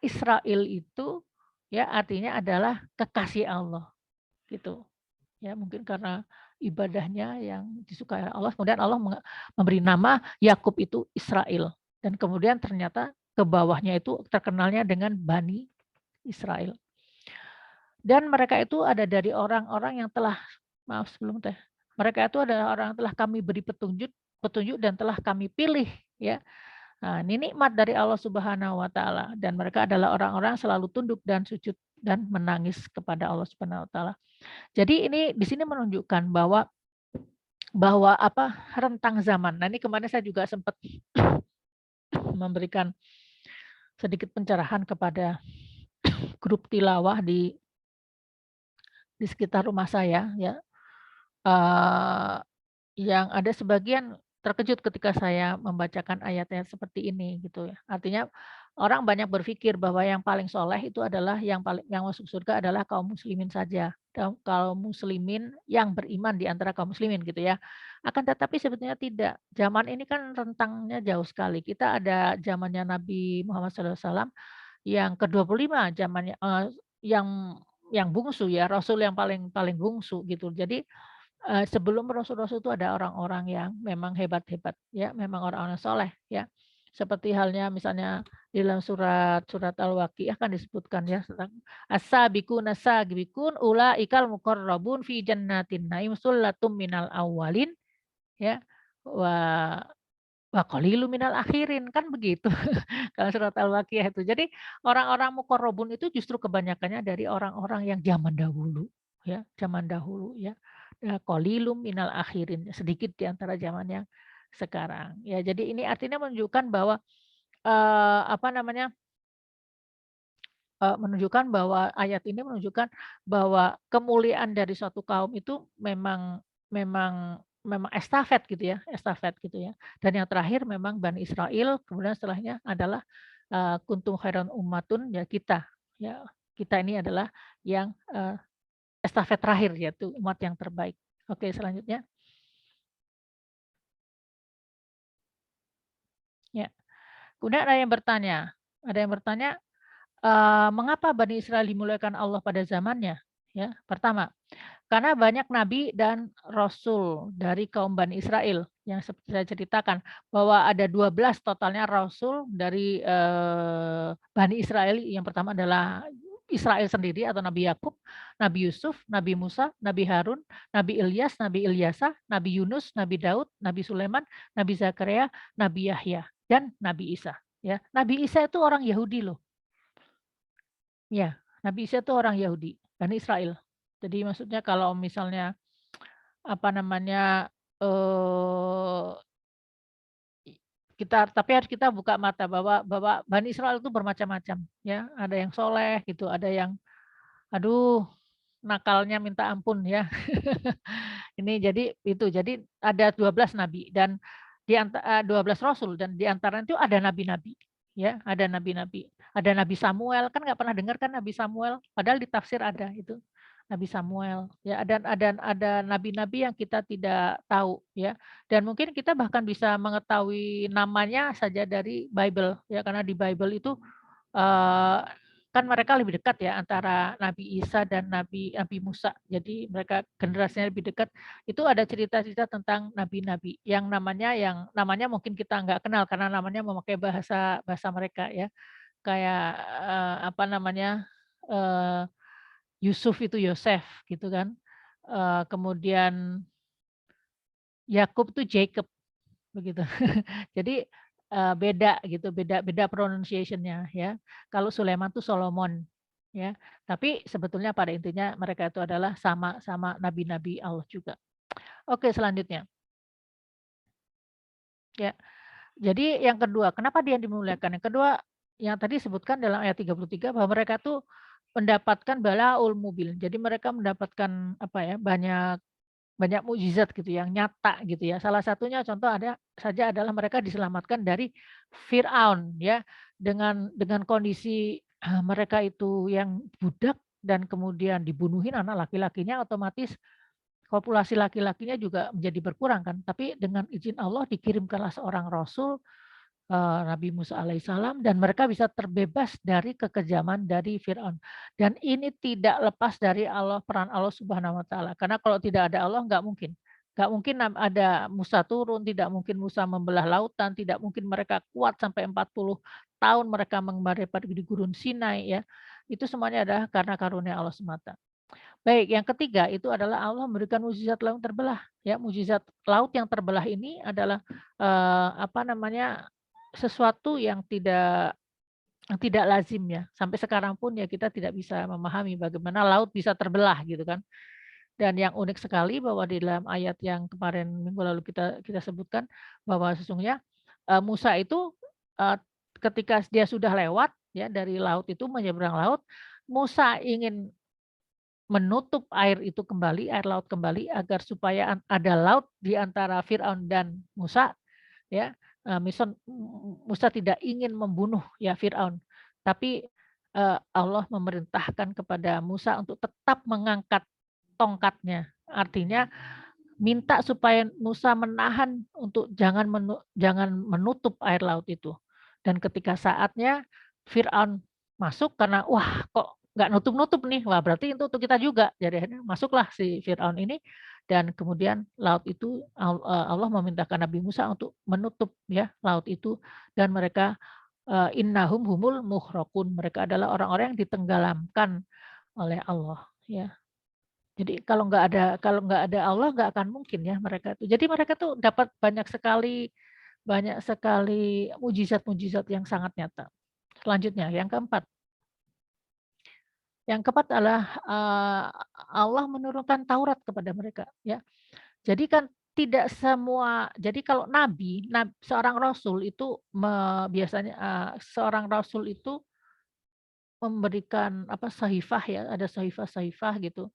Israel itu ya artinya adalah kekasih Allah gitu. Ya mungkin karena ibadahnya yang disukai Allah, kemudian Allah memberi nama Yakub itu Israel. Dan kemudian ternyata ke bawahnya itu terkenalnya dengan Bani Israel. Dan mereka itu ada dari orang-orang yang telah, maaf sebelum teh, mereka itu adalah orang yang telah kami beri petunjuk dan telah kami pilih ya. Nah, ini nikmat dari Allah Subhanahu wa taala dan mereka adalah orang-orang selalu tunduk dan sujud dan menangis kepada Allah Subhanahu wa taala. Jadi ini di sini menunjukkan bahwa rentang zaman. Nah, ini kemarin saya juga sempat memberikan sedikit pencerahan kepada grup tilawah di sekitar rumah saya ya. Yang ada sebagian terkejut ketika saya membacakan ayat-ayat seperti ini gitu ya. Artinya orang banyak berpikir bahwa yang paling soleh itu adalah yang masuk surga adalah kaum muslimin saja. Kaum muslimin yang beriman di antara kaum muslimin gitu ya. Akan tetapi sebetulnya tidak. Zaman ini kan rentangnya jauh sekali. Kita ada zamannya Nabi Muhammad SAW yang ke-25 zamannya yang bungsu ya, Rasul yang paling bungsu gitu. Jadi sebelum Rasul-Rasul itu ada orang-orang yang memang hebat-hebat ya, memang orang-orang soleh ya. Seperti halnya misalnya di dalam surat Al-Waqiah kan disebutkan ya tentang as-sabiqun as-sabiqun ulaikal muqarrabun fi jannatin naim sullatum minal awwalin ya wa qalilum minal akhirin kan begitu. Kalau surat Al-Waqiah itu. Jadi orang-orang muqarrabun itu justru kebanyakannya dari orang-orang yang zaman dahulu ya, zaman dahulu ya. Qalilum minal akhirin, sedikit di antara zaman yang sekarang. Ya, jadi ini artinya menunjukkan bahwa menunjukkan bahwa ayat ini menunjukkan bahwa kemuliaan dari suatu kaum itu memang estafet gitu ya, estafet gitu ya. Dan yang terakhir memang Bani Israel, kemudian setelahnya adalah kuntum khairan ummatun ya kita. Ya, kita ini adalah yang estafet terakhir yaitu umat yang terbaik. Oke, selanjutnya. Ya. Kemudian ada yang bertanya, mengapa Bani Israel dimuliakan Allah pada zamannya? Ya, pertama, karena banyak nabi dan rasul dari kaum Bani Israel yang seperti saya ceritakan bahwa ada 12 totalnya rasul dari Bani Israel. Yang pertama adalah Israel sendiri atau Nabi Yakub, Nabi Yusuf, Nabi Musa, Nabi Harun, Nabi Ilyas, Nabi Ilyasa, Nabi Yunus, Nabi Daud, Nabi Sulaiman, Nabi Zakaria, Nabi Yahya, dan Nabi Isa. Ya, Nabi Isa itu orang Yahudi loh. Ya, Nabi Isa itu orang Yahudi, Bani Israel. Jadi maksudnya kalau misalnya tapi harus kita buka mata bahwa Bani Israel itu bermacam-macam ya. Ada yang soleh gitu, ada yang aduh nakalnya minta ampun ya. Ini jadi ada 12 nabi dan 12 rasul dan di antara itu ada nabi-nabi ya, ada nabi-nabi. Ada Nabi Samuel, kan nggak pernah dengar kan Nabi Samuel, padahal di tafsir ada itu. Nabi Samuel ya, ada nabi-nabi yang kita tidak tahu ya. Dan mungkin kita bahkan bisa mengetahui namanya saja dari Bible ya, karena di Bible itu kan mereka lebih dekat ya antara Nabi Isa dan Nabi Musa. Jadi mereka generasinya lebih dekat. Itu ada cerita-cerita tentang nabi-nabi yang namanya mungkin kita nggak kenal karena namanya memakai bahasa mereka ya. Kayak Yusuf itu Yosef gitu kan. Kemudian Yakub itu Jacob begitu. Jadi beda gitu, beda pronunciation-nya ya. Kalau Sulaiman itu Solomon ya. Tapi sebetulnya pada intinya mereka itu adalah sama nabi-nabi Allah juga. Oke, selanjutnya. Ya. Jadi yang kedua, kenapa dia dimuliakan? Yang kedua, yang tadi disebutkan dalam ayat 33 bahwa mereka tuh mendapatkan balaul mubil. Jadi mereka mendapatkan banyak banyak mukjizat gitu yang nyata gitu ya. Salah satunya contoh ada saja adalah mereka diselamatkan dari Firaun ya dengan kondisi mereka itu yang budak dan kemudian dibunuhin anak laki-lakinya, otomatis populasi laki-lakinya juga menjadi berkurang kan. Tapi dengan izin Allah dikirimkanlah seorang rasul Nabi Musa alaihissalam dan mereka bisa terbebas dari kekejaman dari Firaun. Dan ini tidak lepas dari peran Allah Subhanahu wa taala. Karena kalau tidak ada Allah nggak mungkin. Nggak mungkin ada Musa turun, tidak mungkin Musa membelah lautan, tidak mungkin mereka kuat sampai 40 tahun mereka mengembara di gurun Sinai ya. Itu semuanya adalah karena karunia Allah semata. Baik, yang ketiga itu adalah Allah memberikan mukjizat laut terbelah. Ya, mukjizat laut yang terbelah ini adalah sesuatu yang tidak lazim ya. Sampai sekarang pun ya kita tidak bisa memahami bagaimana laut bisa terbelah gitu kan. Dan yang unik sekali bahwa di dalam ayat yang kemarin minggu lalu kita sebutkan bahwa sesungguhnya Musa itu ketika dia sudah lewat ya dari laut itu menyeberang laut, Musa ingin menutup air itu kembali, air laut kembali agar supaya ada laut di antara Firaun dan Musa ya. Musa tidak ingin membunuh ya Firaun, tapi Allah memerintahkan kepada Musa untuk tetap mengangkat tongkatnya. Artinya minta supaya Musa menahan untuk jangan menutup air laut itu. Dan ketika saatnya Firaun masuk karena wah kok nggak nutup-nutup nih, wah berarti itu untuk kita juga. Jadi akhirnya masuklah si Firaun ini dan kemudian laut itu Allah memerintahkan Nabi Musa untuk menutup ya laut itu dan mereka innahum humul mughraqun. Mereka adalah orang-orang yang ditenggelamkan oleh Allah ya. Jadi kalau nggak ada Allah nggak akan mungkin ya mereka itu. Jadi mereka tuh dapat banyak sekali mujizat-mujizat yang sangat nyata. Selanjutnya yang keempat. Yang keempat adalah Allah menurunkan Taurat kepada mereka ya. Jadi kan tidak semua jadi kalau seorang rasul itu biasanya seorang rasul itu memberikan sahifah ya, ada sahifah-sahifah gitu.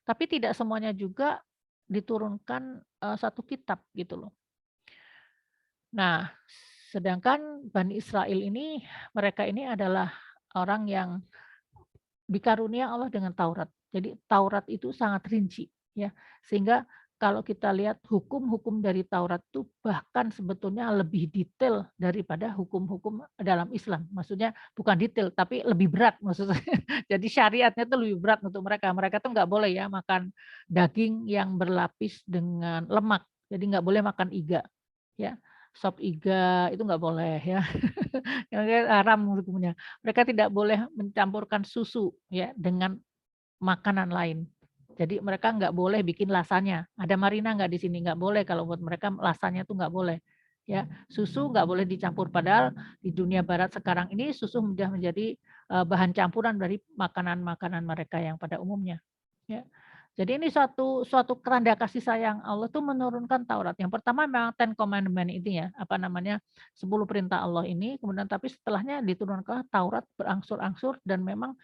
Tapi tidak semuanya juga diturunkan satu kitab gitu loh. Nah, sedangkan Bani Israel ini mereka ini adalah orang yang dikarunia Allah dengan Taurat. Jadi Taurat itu sangat rinci ya. Sehingga kalau kita lihat hukum-hukum dari Taurat itu bahkan sebetulnya lebih detail daripada hukum-hukum dalam Islam. Maksudnya bukan detail tapi lebih berat maksudnya. Jadi syariatnya itu lebih berat untuk mereka. Mereka tuh nggak boleh ya makan daging yang berlapis dengan lemak. Jadi nggak boleh makan iga ya. Sop iga itu nggak boleh ya. Yang haram hukumnya. Mereka tidak boleh mencampurkan susu ya dengan makanan lain. Jadi mereka nggak boleh bikin lasanya. Ada marina nggak di sini? Nggak boleh kalau buat mereka lasanya tuh nggak boleh. Ya, susu nggak boleh dicampur. Padahal di dunia barat sekarang ini susu sudah menjadi bahan campuran dari makanan-makanan mereka yang pada umumnya. Ya. Jadi ini suatu keranda kasih sayang Allah tuh menurunkan Taurat. Yang pertama memang Ten Commandment ini ya, 10 perintah Allah ini, kemudian tapi setelahnya diturunkan Taurat berangsur-angsur dan memang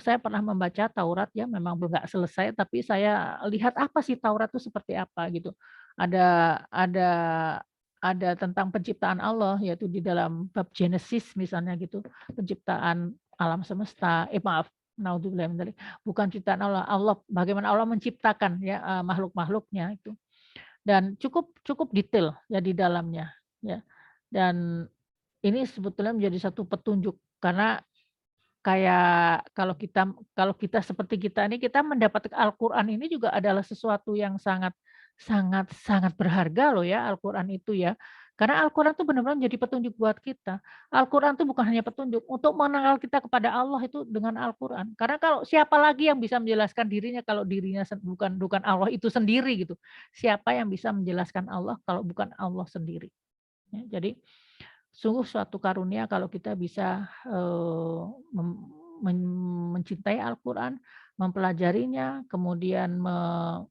saya pernah membaca Taurat ya, memang belum nggak selesai, tapi saya lihat apa sih Taurat itu seperti apa gitu. Ada tentang penciptaan Allah, yaitu di dalam bab Genesis misalnya gitu, penciptaan alam semesta. Naudzubillah min dzalik. Bukan ciptaan Allah bagaimana Allah menciptakan ya makhluk-makhluknya itu. Dan cukup detail ya di dalamnya ya. Dan ini sebetulnya menjadi satu petunjuk karena kayak kalau kita seperti kita ini kita mendapat Al-Qur'an ini juga adalah sesuatu yang sangat sangat sangat berharga loh ya Al-Qur'an itu ya. Karena Al-Qur'an itu benar-benar menjadi petunjuk buat kita. Al-Qur'an itu bukan hanya petunjuk untuk mengenal kita kepada Allah itu dengan Al-Qur'an. Karena kalau siapa lagi yang bisa menjelaskan dirinya kalau dirinya bukan Allah itu sendiri gitu. Siapa yang bisa menjelaskan Allah kalau bukan Allah sendiri. Ya, jadi sungguh suatu karunia kalau kita bisa mencintai Al-Qur'an, mempelajarinya, kemudian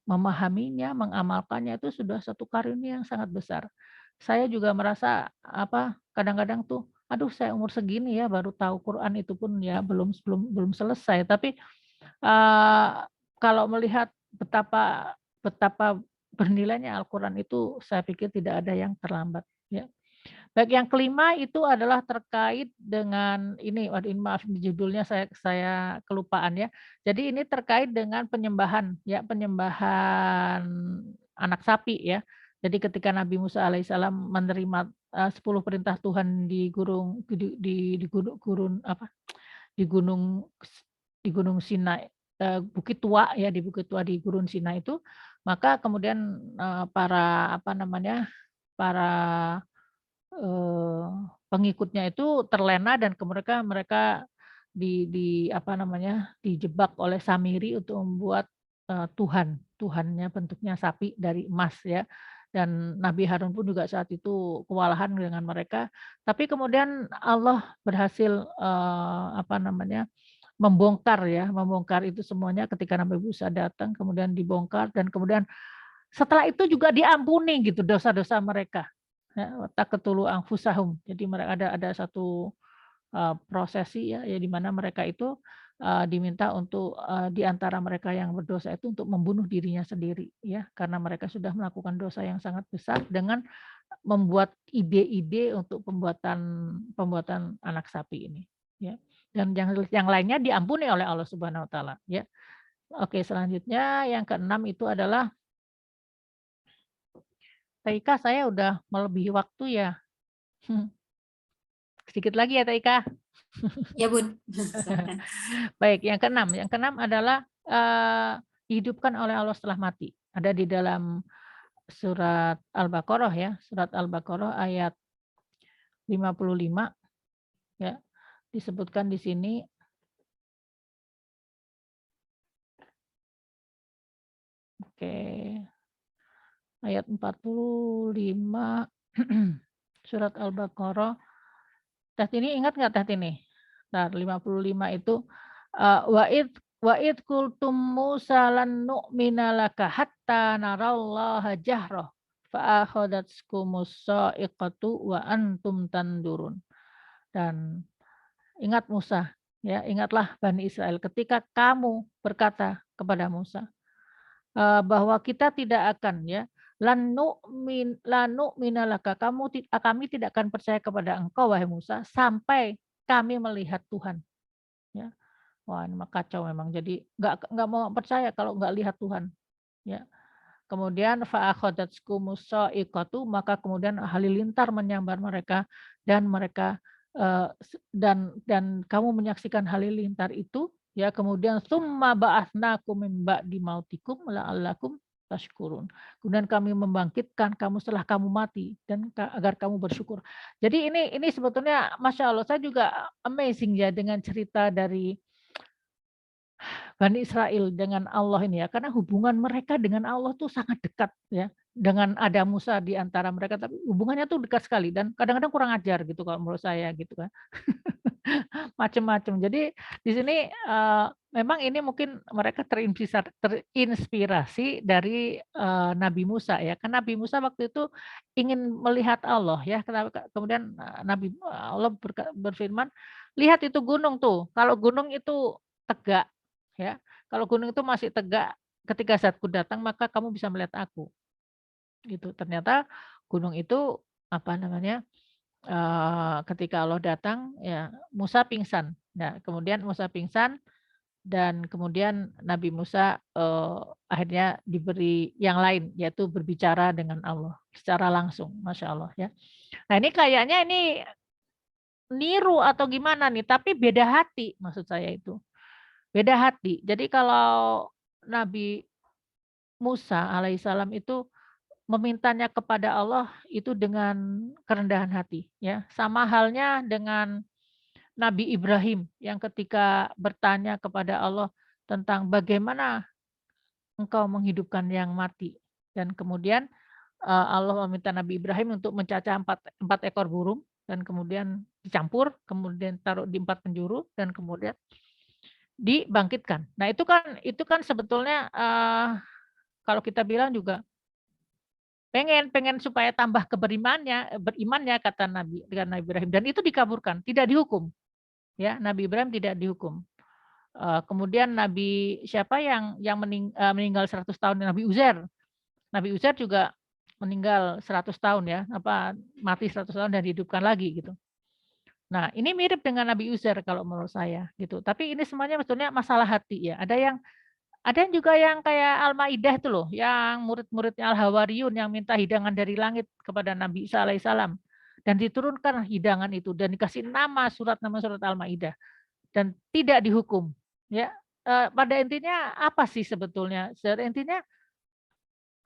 memahaminya, mengamalkannya itu sudah satu karunia yang sangat besar. Saya juga merasa kadang-kadang tuh, aduh saya umur segini ya baru tahu Quran itu pun ya belum selesai. Tapi kalau melihat betapa betapa bernilainya Al-Quran itu saya pikir tidak ada yang terlambat. Ya. Baik, yang kelima itu adalah terkait dengan ini, waduh ini maaf judulnya saya kelupaan ya. Jadi ini terkait dengan penyembahan ya, penyembahan anak sapi ya. Jadi ketika Nabi Musa alaihissalam menerima 10 perintah Tuhan di gunung Sinai, Bukit Tua ya, di Bukit Tua di Gurun Sinai itu, maka kemudian para pengikutnya itu terlena dan mereka dijebak oleh Samiri untuk membuat Tuhannya bentuknya sapi dari emas ya. Dan Nabi Harun pun juga saat itu kewalahan dengan mereka. Tapi kemudian Allah berhasil membongkar itu semuanya ketika Nabi Musa datang, kemudian dibongkar dan kemudian setelah itu juga diampuni gitu dosa-dosa mereka. Ya, taqtulu anfusahum. Jadi mereka ada satu prosesi ya di mana mereka itu diminta untuk di antara mereka yang berdosa itu untuk membunuh dirinya sendiri ya, karena mereka sudah melakukan dosa yang sangat besar dengan membuat ide-ide untuk pembuatan anak sapi ini ya. Dan yang lainnya diampuni oleh Allah Subhanahu wa taala ya. Oke, selanjutnya yang keenam itu adalah Taika, saya udah melebihi waktu ya. Sedikit lagi ya Taika. Ya Bun. Silakan. Baik, yang keenam adalah dihidupkan oleh Allah setelah mati. Ada di dalam surat Al-Baqarah ya, surat Al-Baqarah ayat 55 ya. Disebutkan di sini oke. Ayat 45 surat Al-Baqarah. Tini ingat nggak Tini? Nah, 55 itu wa'id kultum Musa lan nu'mina laka hatta narallaha jahrah fa akhadatskumus sa'iqatu wa antum tandurun. Dan ingat Musa, ya, ingatlah Bani Israel ketika kamu berkata kepada Musa bahwa kita tidak akan ya lanu minalaka kami tidak akan percaya kepada engkau wahai Musa sampai kami melihat Tuhan ya. Wah, ini kacau memang. Jadi nggak mau percaya kalau nggak lihat Tuhan ya. Kemudian fa'akhadatskumus sa'iqatu, maka kemudian halilintar menyambar mereka dan mereka dan kamu menyaksikan halilintar itu ya. Kemudian summa ba'atsnakum min ba'di mautikum la'allakum tashkurun. Kemudian kami membangkitkan kamu setelah kamu mati dan agar kamu bersyukur. Jadi ini sebetulnya Masya Allah, saya juga amazing ya dengan cerita dari Bani Israel dengan Allah ini ya, karena hubungan mereka dengan Allah tuh sangat dekat ya. Dengan ada Musa di antara mereka, tapi hubungannya tuh dekat sekali dan kadang-kadang kurang ajar gitu kalau menurut saya gitu kan. Macam-macam. Jadi di sini memang ini mungkin mereka terinspirasi dari Nabi Musa ya. Karena Nabi Musa waktu itu ingin melihat Allah ya. Kemudian Nabi Allah berfirman, lihat itu gunung tuh. Kalau gunung itu tegak ya. Kalau gunung itu masih tegak ketika saatku datang, maka kamu bisa melihat aku. Gitu. Ternyata gunung itu ketika Allah datang ya Musa pingsan. Nah, kemudian Musa pingsan dan kemudian Nabi Musa akhirnya diberi yang lain yaitu berbicara dengan Allah secara langsung, Masya Allah ya. Nah, ini kayaknya ini niru atau gimana nih, tapi beda hati maksud saya itu. Beda hati. Jadi kalau Nabi Musa alaihissalam itu memintanya kepada Allah itu dengan kerendahan hati ya. Sama halnya dengan Nabi Ibrahim yang ketika bertanya kepada Allah tentang bagaimana engkau menghidupkan yang mati. Dan kemudian Allah meminta Nabi Ibrahim untuk mencacah empat ekor burung dan kemudian dicampur, kemudian taruh di 4 penjuru dan kemudian dibangkitkan. Nah, itu kan sebetulnya kalau kita bilang juga pengen supaya tambah berimannya kata Nabi Ibrahim, dan itu dikabulkan, tidak dihukum. Ya, Nabi Ibrahim tidak dihukum. Kemudian Nabi siapa yang meninggal 100 tahun, Nabi Uzair. Nabi Uzair juga meninggal 100 tahun ya, mati 100 tahun dan dihidupkan lagi gitu. Nah, ini mirip dengan Nabi Uzair kalau menurut saya gitu. Tapi ini semuanya sebetulnya masalah hati ya. Ada juga yang kayak Al-Maidah itu loh, yang murid-muridnya Al-Hawariyun yang minta hidangan dari langit kepada Nabi Isa alaihissalam. Dan diturunkan hidangan itu dan dikasih nama surat Al-Maidah dan tidak dihukum. Ya, pada intinya apa sih sebetulnya? Intinya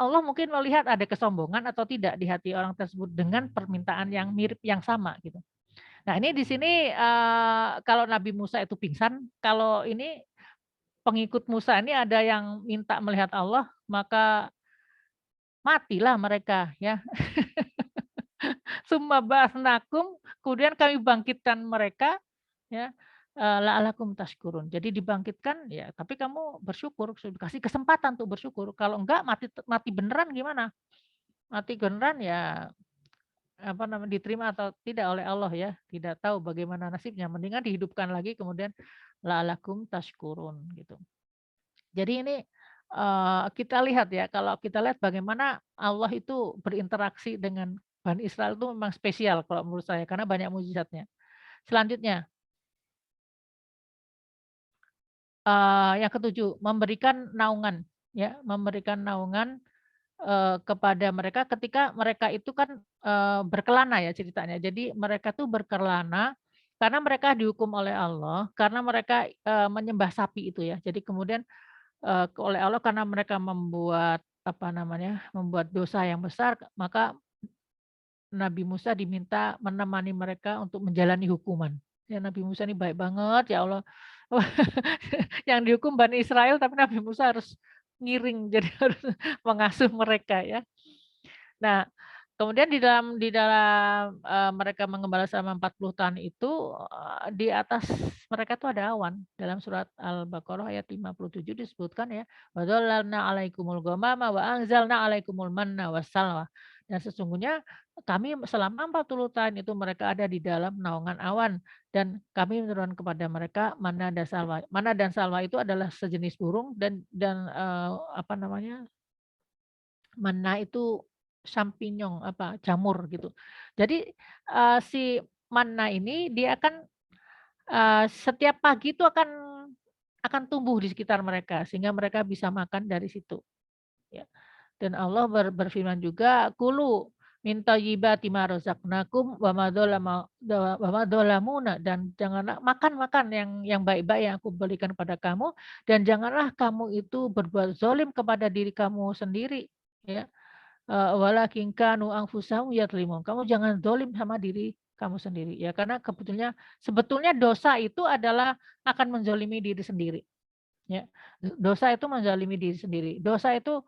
Allah mungkin melihat ada kesombongan atau tidak di hati orang tersebut dengan permintaan yang mirip yang sama gitu. Nah, ini di sini kalau Nabi Musa itu pingsan, kalau ini pengikut Musa ini ada yang minta melihat Allah, maka matilah mereka ya. Summa ba'atsnakum, kemudian kami bangkitkan mereka ya, la'allakum tashkurun. Jadi dibangkitkan ya, tapi kamu bersyukur, kasih kesempatan untuk bersyukur. Kalau enggak mati beneran gimana? Mati beneran ya diterima atau tidak oleh Allah ya, tidak tahu bagaimana nasibnya. Mendingan dihidupkan lagi kemudian la'allakum tashkurun gitu. Jadi ini kita lihat ya, kalau kita lihat bagaimana Allah itu berinteraksi dengan Bani Israel itu memang spesial kalau menurut saya karena banyak mukjizatnya. Selanjutnya yang ketujuh, memberikan naungan ya, memberikan naungan kepada mereka ketika mereka itu kan berkelana ya ceritanya. Jadi mereka tuh berkelana karena mereka dihukum oleh Allah, karena mereka menyembah sapi itu ya. Jadi kemudian oleh Allah karena mereka membuat membuat dosa yang besar, maka Nabi Musa diminta menemani mereka untuk menjalani hukuman. Ya Nabi Musa ini baik banget ya Allah. Yang dihukum Bani Israel tapi Nabi Musa harus ngiring jadi harus mengasuh mereka ya. Nah, kemudian di dalam mereka mengembala selama 40 tahun itu di atas mereka tuh ada awan. Dalam surat Al-Baqarah ayat 57 disebutkan ya, wa dhallalna 'alaikumul ghamama wa anzalna 'alaikumul manna wassalwa. Dan sesungguhnya kami selama 40 tahun itu mereka ada di dalam naungan awan dan kami menurunkan kepada mereka manna dan salwa. Manna dan salwa itu adalah sejenis burung dan manna itu champignon jamur gitu. Jadi si manna ini dia akan setiap pagi itu akan tumbuh di sekitar mereka sehingga mereka bisa makan dari situ. Ya. Dan Allah berfirman juga kulu min thayyibati ma razaqnakum wa ma dzalamuna dan janganlah makan yang baik-baik yang aku berikan kepada kamu dan janganlah kamu itu berbuat zalim kepada diri kamu sendiri ya. Walakin kanu anfusahum yadlimun. Kamu jangan zalim sama diri kamu sendiri ya karena sebetulnya dosa itu adalah akan menzalimi diri sendiri. Ya. Dosa itu menzalimi diri sendiri. Dosa itu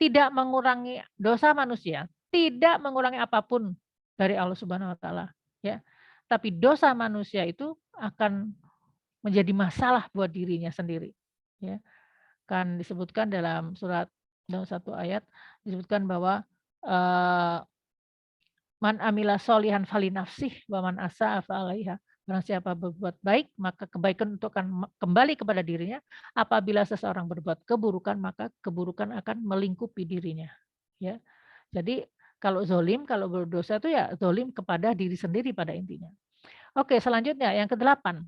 tidak mengurangi dosa manusia, tidak mengurangi apapun dari Allah Subhanahu wa taala, ya. Tapi dosa manusia itu akan menjadi masalah buat dirinya sendiri, ya. Kan disebutkan dalam satu ayat disebutkan bahwa man amila sholihan falinafsih wa man asaa fa 'alaiha. Barang siapa berbuat baik, maka kebaikan itu akan kembali kepada dirinya. Apabila seseorang berbuat keburukan, maka keburukan akan melingkupi dirinya. Ya, jadi kalau zolim, kalau berdosa itu ya zolim kepada diri sendiri pada intinya. Oke, selanjutnya yang ke-8.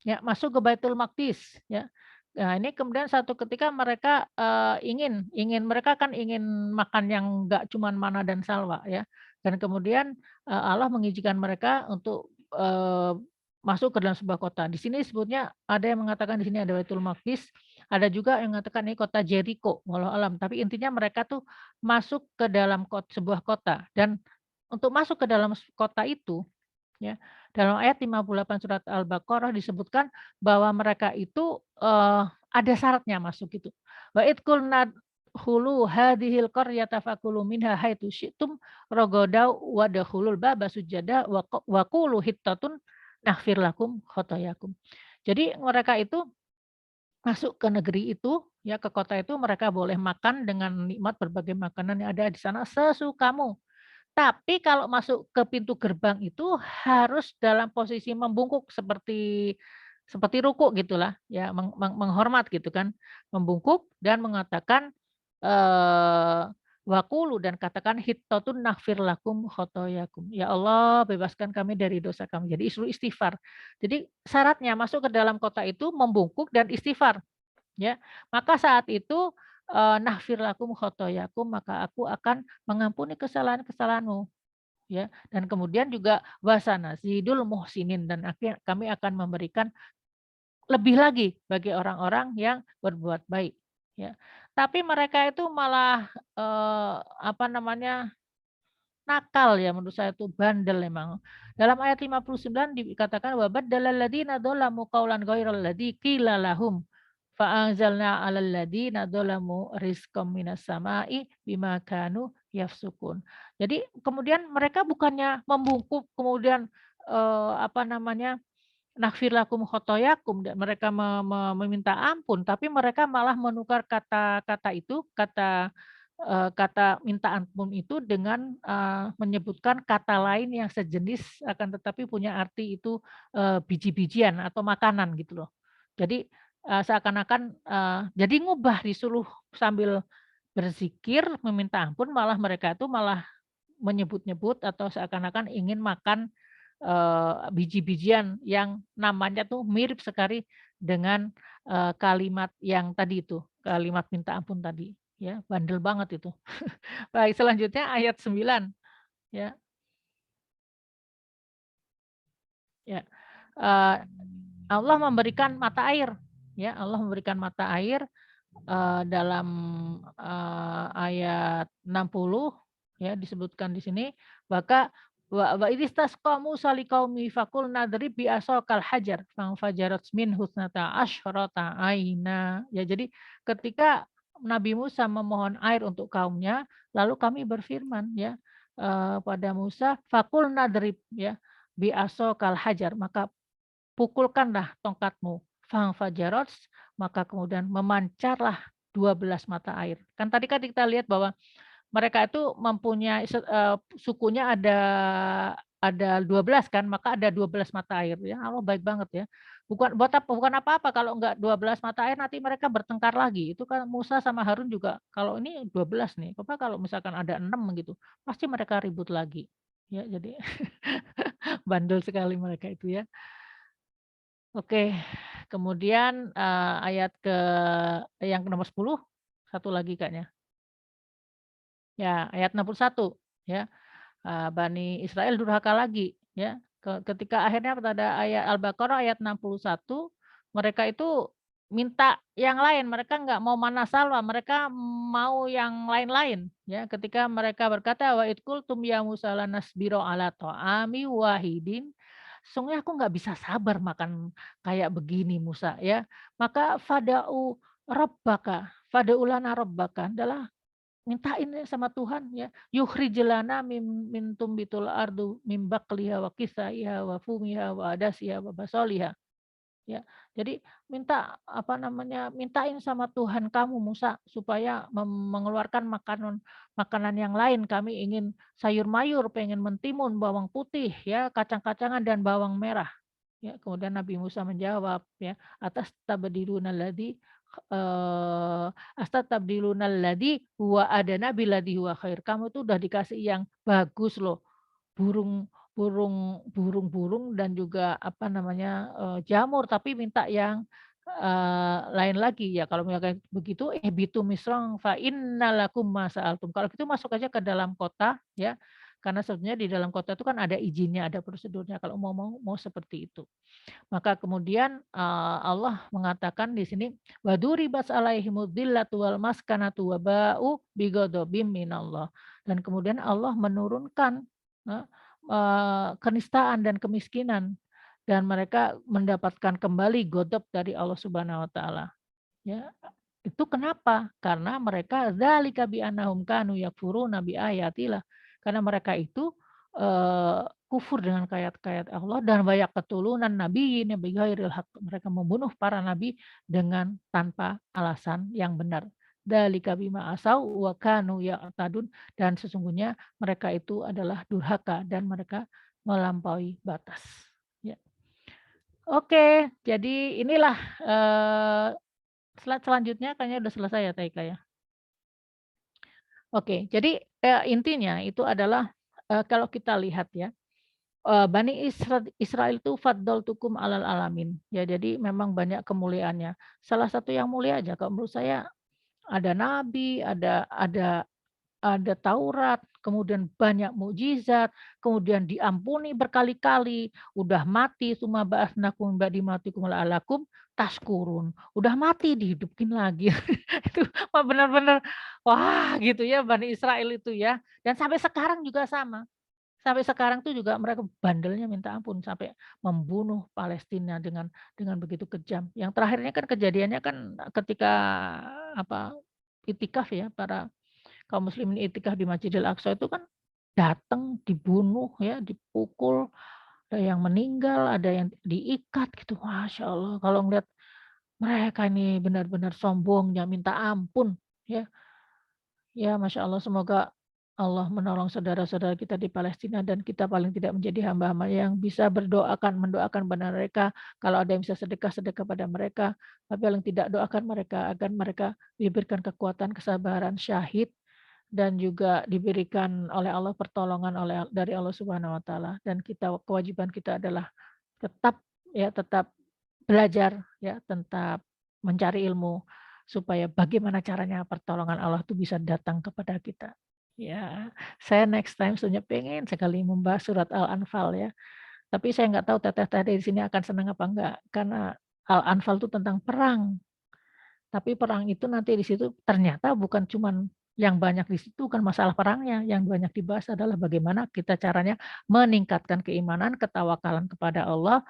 Ya, masuk ke Baitul Maqdis. Ya. Nah, ini kemudian satu ketika mereka mereka kan ingin makan yang enggak cuman mana dan salwa ya. Dan kemudian Allah mengizinkan mereka untuk masuk ke dalam sebuah kota. Di sini sebutnya ada yang mengatakan di sini ada Baitul Maqdis, ada juga yang mengatakan ini kota Jericho, walau alam. Tapi intinya mereka tuh masuk ke dalam sebuah kota dan untuk masuk ke dalam kota itu ya, dalam ayat 58 surat Al-Baqarah disebutkan bahwa mereka itu ada syaratnya masuk itu. Wa id qulna hulu hadhil qaryata fakulu minha haitsu syi'tum ragadau wa dakhulul baba sujada wa qulu hittatun naghfir lakum khotoyakum. Jadi mereka itu masuk ke negeri itu ya ke kota itu mereka boleh makan dengan nikmat berbagai makanan yang ada di sana sesukamu. Tapi kalau masuk ke pintu gerbang itu harus dalam posisi membungkuk seperti ruku gitulah ya, menghormat gitu kan. Membungkuk dan mengatakan waqulu dan katakan hittatun naghfir lakum khotoyakum. Ya Allah, bebaskan kami dari dosa kami. Jadi suruh istighfar. Jadi syaratnya masuk ke dalam kota itu membungkuk dan istighfar ya. Maka saat itu naghfir lakum khotoyakum, maka aku akan mengampuni kesalahan-kesalahanmu ya. Dan kemudian juga wasanazidul muhsinin dan kami akan memberikan lebih lagi bagi orang-orang yang berbuat baik ya. Tapi mereka itu malah apa namanya, nakal ya, menurut saya itu bandel memang. Dalam ayat 59 dikatakan wa baddalal ladzina dzalamu qaulan ghairal ladzi qila lahum fa anzalna 'alal ladzina dzalamu rizqam minas sama'i bima kanu yafsukun. Jadi kemudian mereka bukannya membungkuk kemudian apa namanya, naghfir lakum khotoyakum dan mereka meminta ampun, tapi mereka malah menukar kata-kata itu, kata minta ampun itu dengan menyebutkan kata lain yang sejenis akan tetapi punya arti itu biji-bijian atau makanan gitu loh. Jadi seakan-akan jadi ngubah disuruh sambil berzikir meminta ampun malah mereka itu malah menyebut-nyebut atau seakan-akan ingin makan biji-bijian yang namanya tuh mirip sekali dengan kalimat yang tadi itu, kalimat minta ampun tadi ya, bandel banget itu. Baik, selanjutnya ayat 9 ya. Ya. Allah memberikan mata air ya, Allah memberikan mata air dalam ayat 60 ya disebutkan di sini, maka wa idistasqa Musa liqaumi faqul nadrib bi asaqal hajar fanfajarat min husnata asyrata aina. Ya jadi ketika Nabi Musa memohon air untuk kaumnya, lalu kami berfirman ya pada Musa faqul nadrib ya bi asaqal hajar, maka pukulkanlah tongkatmu. Fanfajarat, maka kemudian memancarlah 12 mata air. Kan tadi kan kita lihat bahwa mereka itu mempunyai sukunya ada 12 kan, maka ada 12 mata air ya. Allah baik banget ya. Bukan apa-apa kalau enggak 12 mata air nanti mereka bertengkar lagi. Itu kan Musa sama Harun juga kalau ini 12 nih. Apa kalau misalkan ada 6 gitu, pasti mereka ribut lagi. Ya, jadi bandel sekali mereka itu ya. Oke, kemudian ayat yang nomor 10, satu lagi kayaknya. Ya, ayat 61 ya. Bani Israel durhaka lagi ya. Ketika akhirnya pada ayat Al-Baqarah ayat 61, mereka itu minta yang lain, mereka enggak mau mana salwa, mereka mau yang lain-lain ya. Ketika mereka berkata wa id qultum ya Musa lanasbiru ala ta'ami wahidin, sesungguhnya aku nggak bisa sabar makan kayak begini Musa ya. Maka fada'u lana rabbaka adalah mintain ya sama Tuhan ya. Yukhrij lana min tumbitul ardu mim baqliha wa qithaiha wa fumiha wa adasiha wa basaliha. Ya. Jadi mintain sama Tuhan kamu Musa supaya mengeluarkan makanan yang lain. Kami ingin sayur mayur, pengen mentimun, bawang putih ya, kacang-kacangan dan bawang merah. Ya, kemudian Nabi Musa menjawab ya, astatabdilunalladzi huwa adana billadzi huwa khair. Kamu tuh udah dikasih yang bagus loh. Burung-burung dan juga jamur, tapi minta yang lain lagi ya. Kalau misalkan begitu ihbitu misran fa innalakum ma sa'altum. Kalau gitu masuk aja ke dalam kota ya. Karena sebetulnya di dalam kota itu kan ada izinnya, ada prosedurnya kalau mau seperti itu. Maka kemudian Allah mengatakan di sini waduribas alaihimud dzillatu wal maskanatu wa ba'u bighadabim minallah. Dan kemudian Allah menurunkan kenistaan dan kemiskinan dan mereka mendapatkan kembali godab dari Allah Subhanahu wa taala. Ya. Itu kenapa? Karena mereka dzalika bi annahum kanu yakfuruna bi ayatillah. Karena mereka itu kufur dengan ayat-ayat Allah dan banyak ketulunan nabiyyin bighairil haq. Mereka membunuh para nabi dengan tanpa alasan yang benar. Dzalika bima asau wa kanu ya'tadun, dan sesungguhnya mereka itu adalah durhaka dan mereka melampaui batas. Ya. Oke, jadi inilah slide selanjutnya kayaknya udah selesai ya Taika ya. Oke, jadi intinya itu adalah kalau kita lihat ya, Bani Israel itu faddaltukum alal alamin. Ya, jadi memang banyak kemuliaannya. Salah satu yang mulia aja kalau menurut saya ada nabi, ada Taurat, kemudian banyak mukjizat, kemudian diampuni berkali-kali, udah mati summa ba'atsnakum ba'di mautikum la'allakum tashkurun. Udah mati dihidupin lagi. Itu mah benar-benar wah gitu ya Bani Israel itu ya. Dan sampai sekarang juga sama. Sampai sekarang tuh juga mereka bandelnya minta ampun sampai membunuh Palestina dengan begitu kejam. Yang terakhirnya kan kejadiannya kan ketika itikaf ya, para kaum muslimin itikaf di Masjidil Aqsa itu kan datang, dibunuh ya, dipukul, ada yang meninggal, ada yang diikat gitu. Masya Allah, kalau ngeliat mereka ini benar-benar sombongnya minta ampun ya. Ya, Masya Allah, semoga Allah menolong saudara-saudara kita di Palestina dan kita paling tidak menjadi hamba-hamba yang bisa mendoakan pada mereka. Kalau ada yang bisa sedekah pada mereka, tapi paling tidak doakan mereka agar mereka diberikan kekuatan, kesabaran, syahid, dan juga diberikan oleh Allah pertolongan dari Allah Subhanahu wa taala. Dan kewajiban kita adalah tetap belajar ya, tetap mencari ilmu supaya bagaimana caranya pertolongan Allah itu bisa datang kepada kita. Ya, saya next time sebenarnya pengen sekali membahas surat Al-Anfal ya. Tapi saya nggak tahu teteh-teteh di sini akan senang apa enggak, karena Al-Anfal itu tentang perang. Tapi perang itu nanti di situ ternyata bukan cuman yang banyak di situ bukan masalah perangnya, yang banyak dibahas adalah bagaimana kita caranya meningkatkan keimanan, ketawakalan kepada Allah,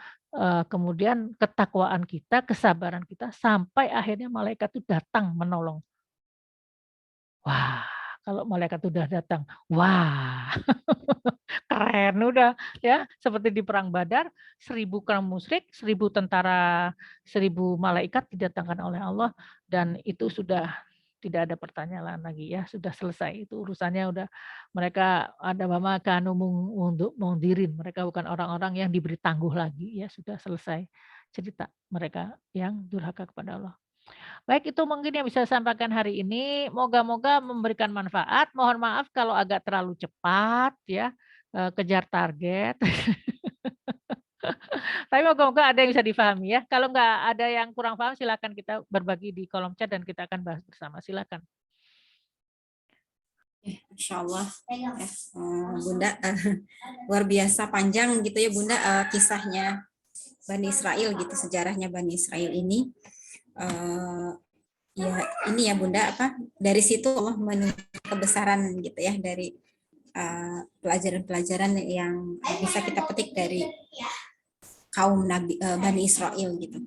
kemudian ketakwaan kita, kesabaran kita sampai akhirnya malaikat itu datang menolong. Wah, kalau malaikat udah datang, wah, keren udah ya, seperti di perang Badar, 1000 kaum musyrik, 1000 tentara, 1000 malaikat didatangkan oleh Allah, dan itu sudah tidak ada pertanyaan lagi ya, sudah selesai itu urusannya, udah mereka ada mama kanu untuk mundirin, mereka bukan orang-orang yang diberi tangguh lagi ya, sudah selesai cerita mereka yang durhaka kepada Allah. Baik, itu mungkin yang bisa saya sampaikan hari ini. Moga-moga memberikan manfaat. Mohon maaf kalau agak terlalu cepat ya, kejar target. Tapi moga-moga ada yang bisa difahami ya. Kalau nggak ada yang kurang paham, silakan kita berbagi di kolom chat dan kita akan bahas bersama. Silakan. Insya Allah, Bunda, luar biasa panjang gitu ya Bunda, kisahnya Bani Israel gitu, sejarahnya Bani Israel ini. Ya ini ya Bunda, dari situ Allah menunjukkan kebesaran gitu ya, dari pelajaran-pelajaran yang bisa kita petik dari kaum Nabi Bani Israel gitu.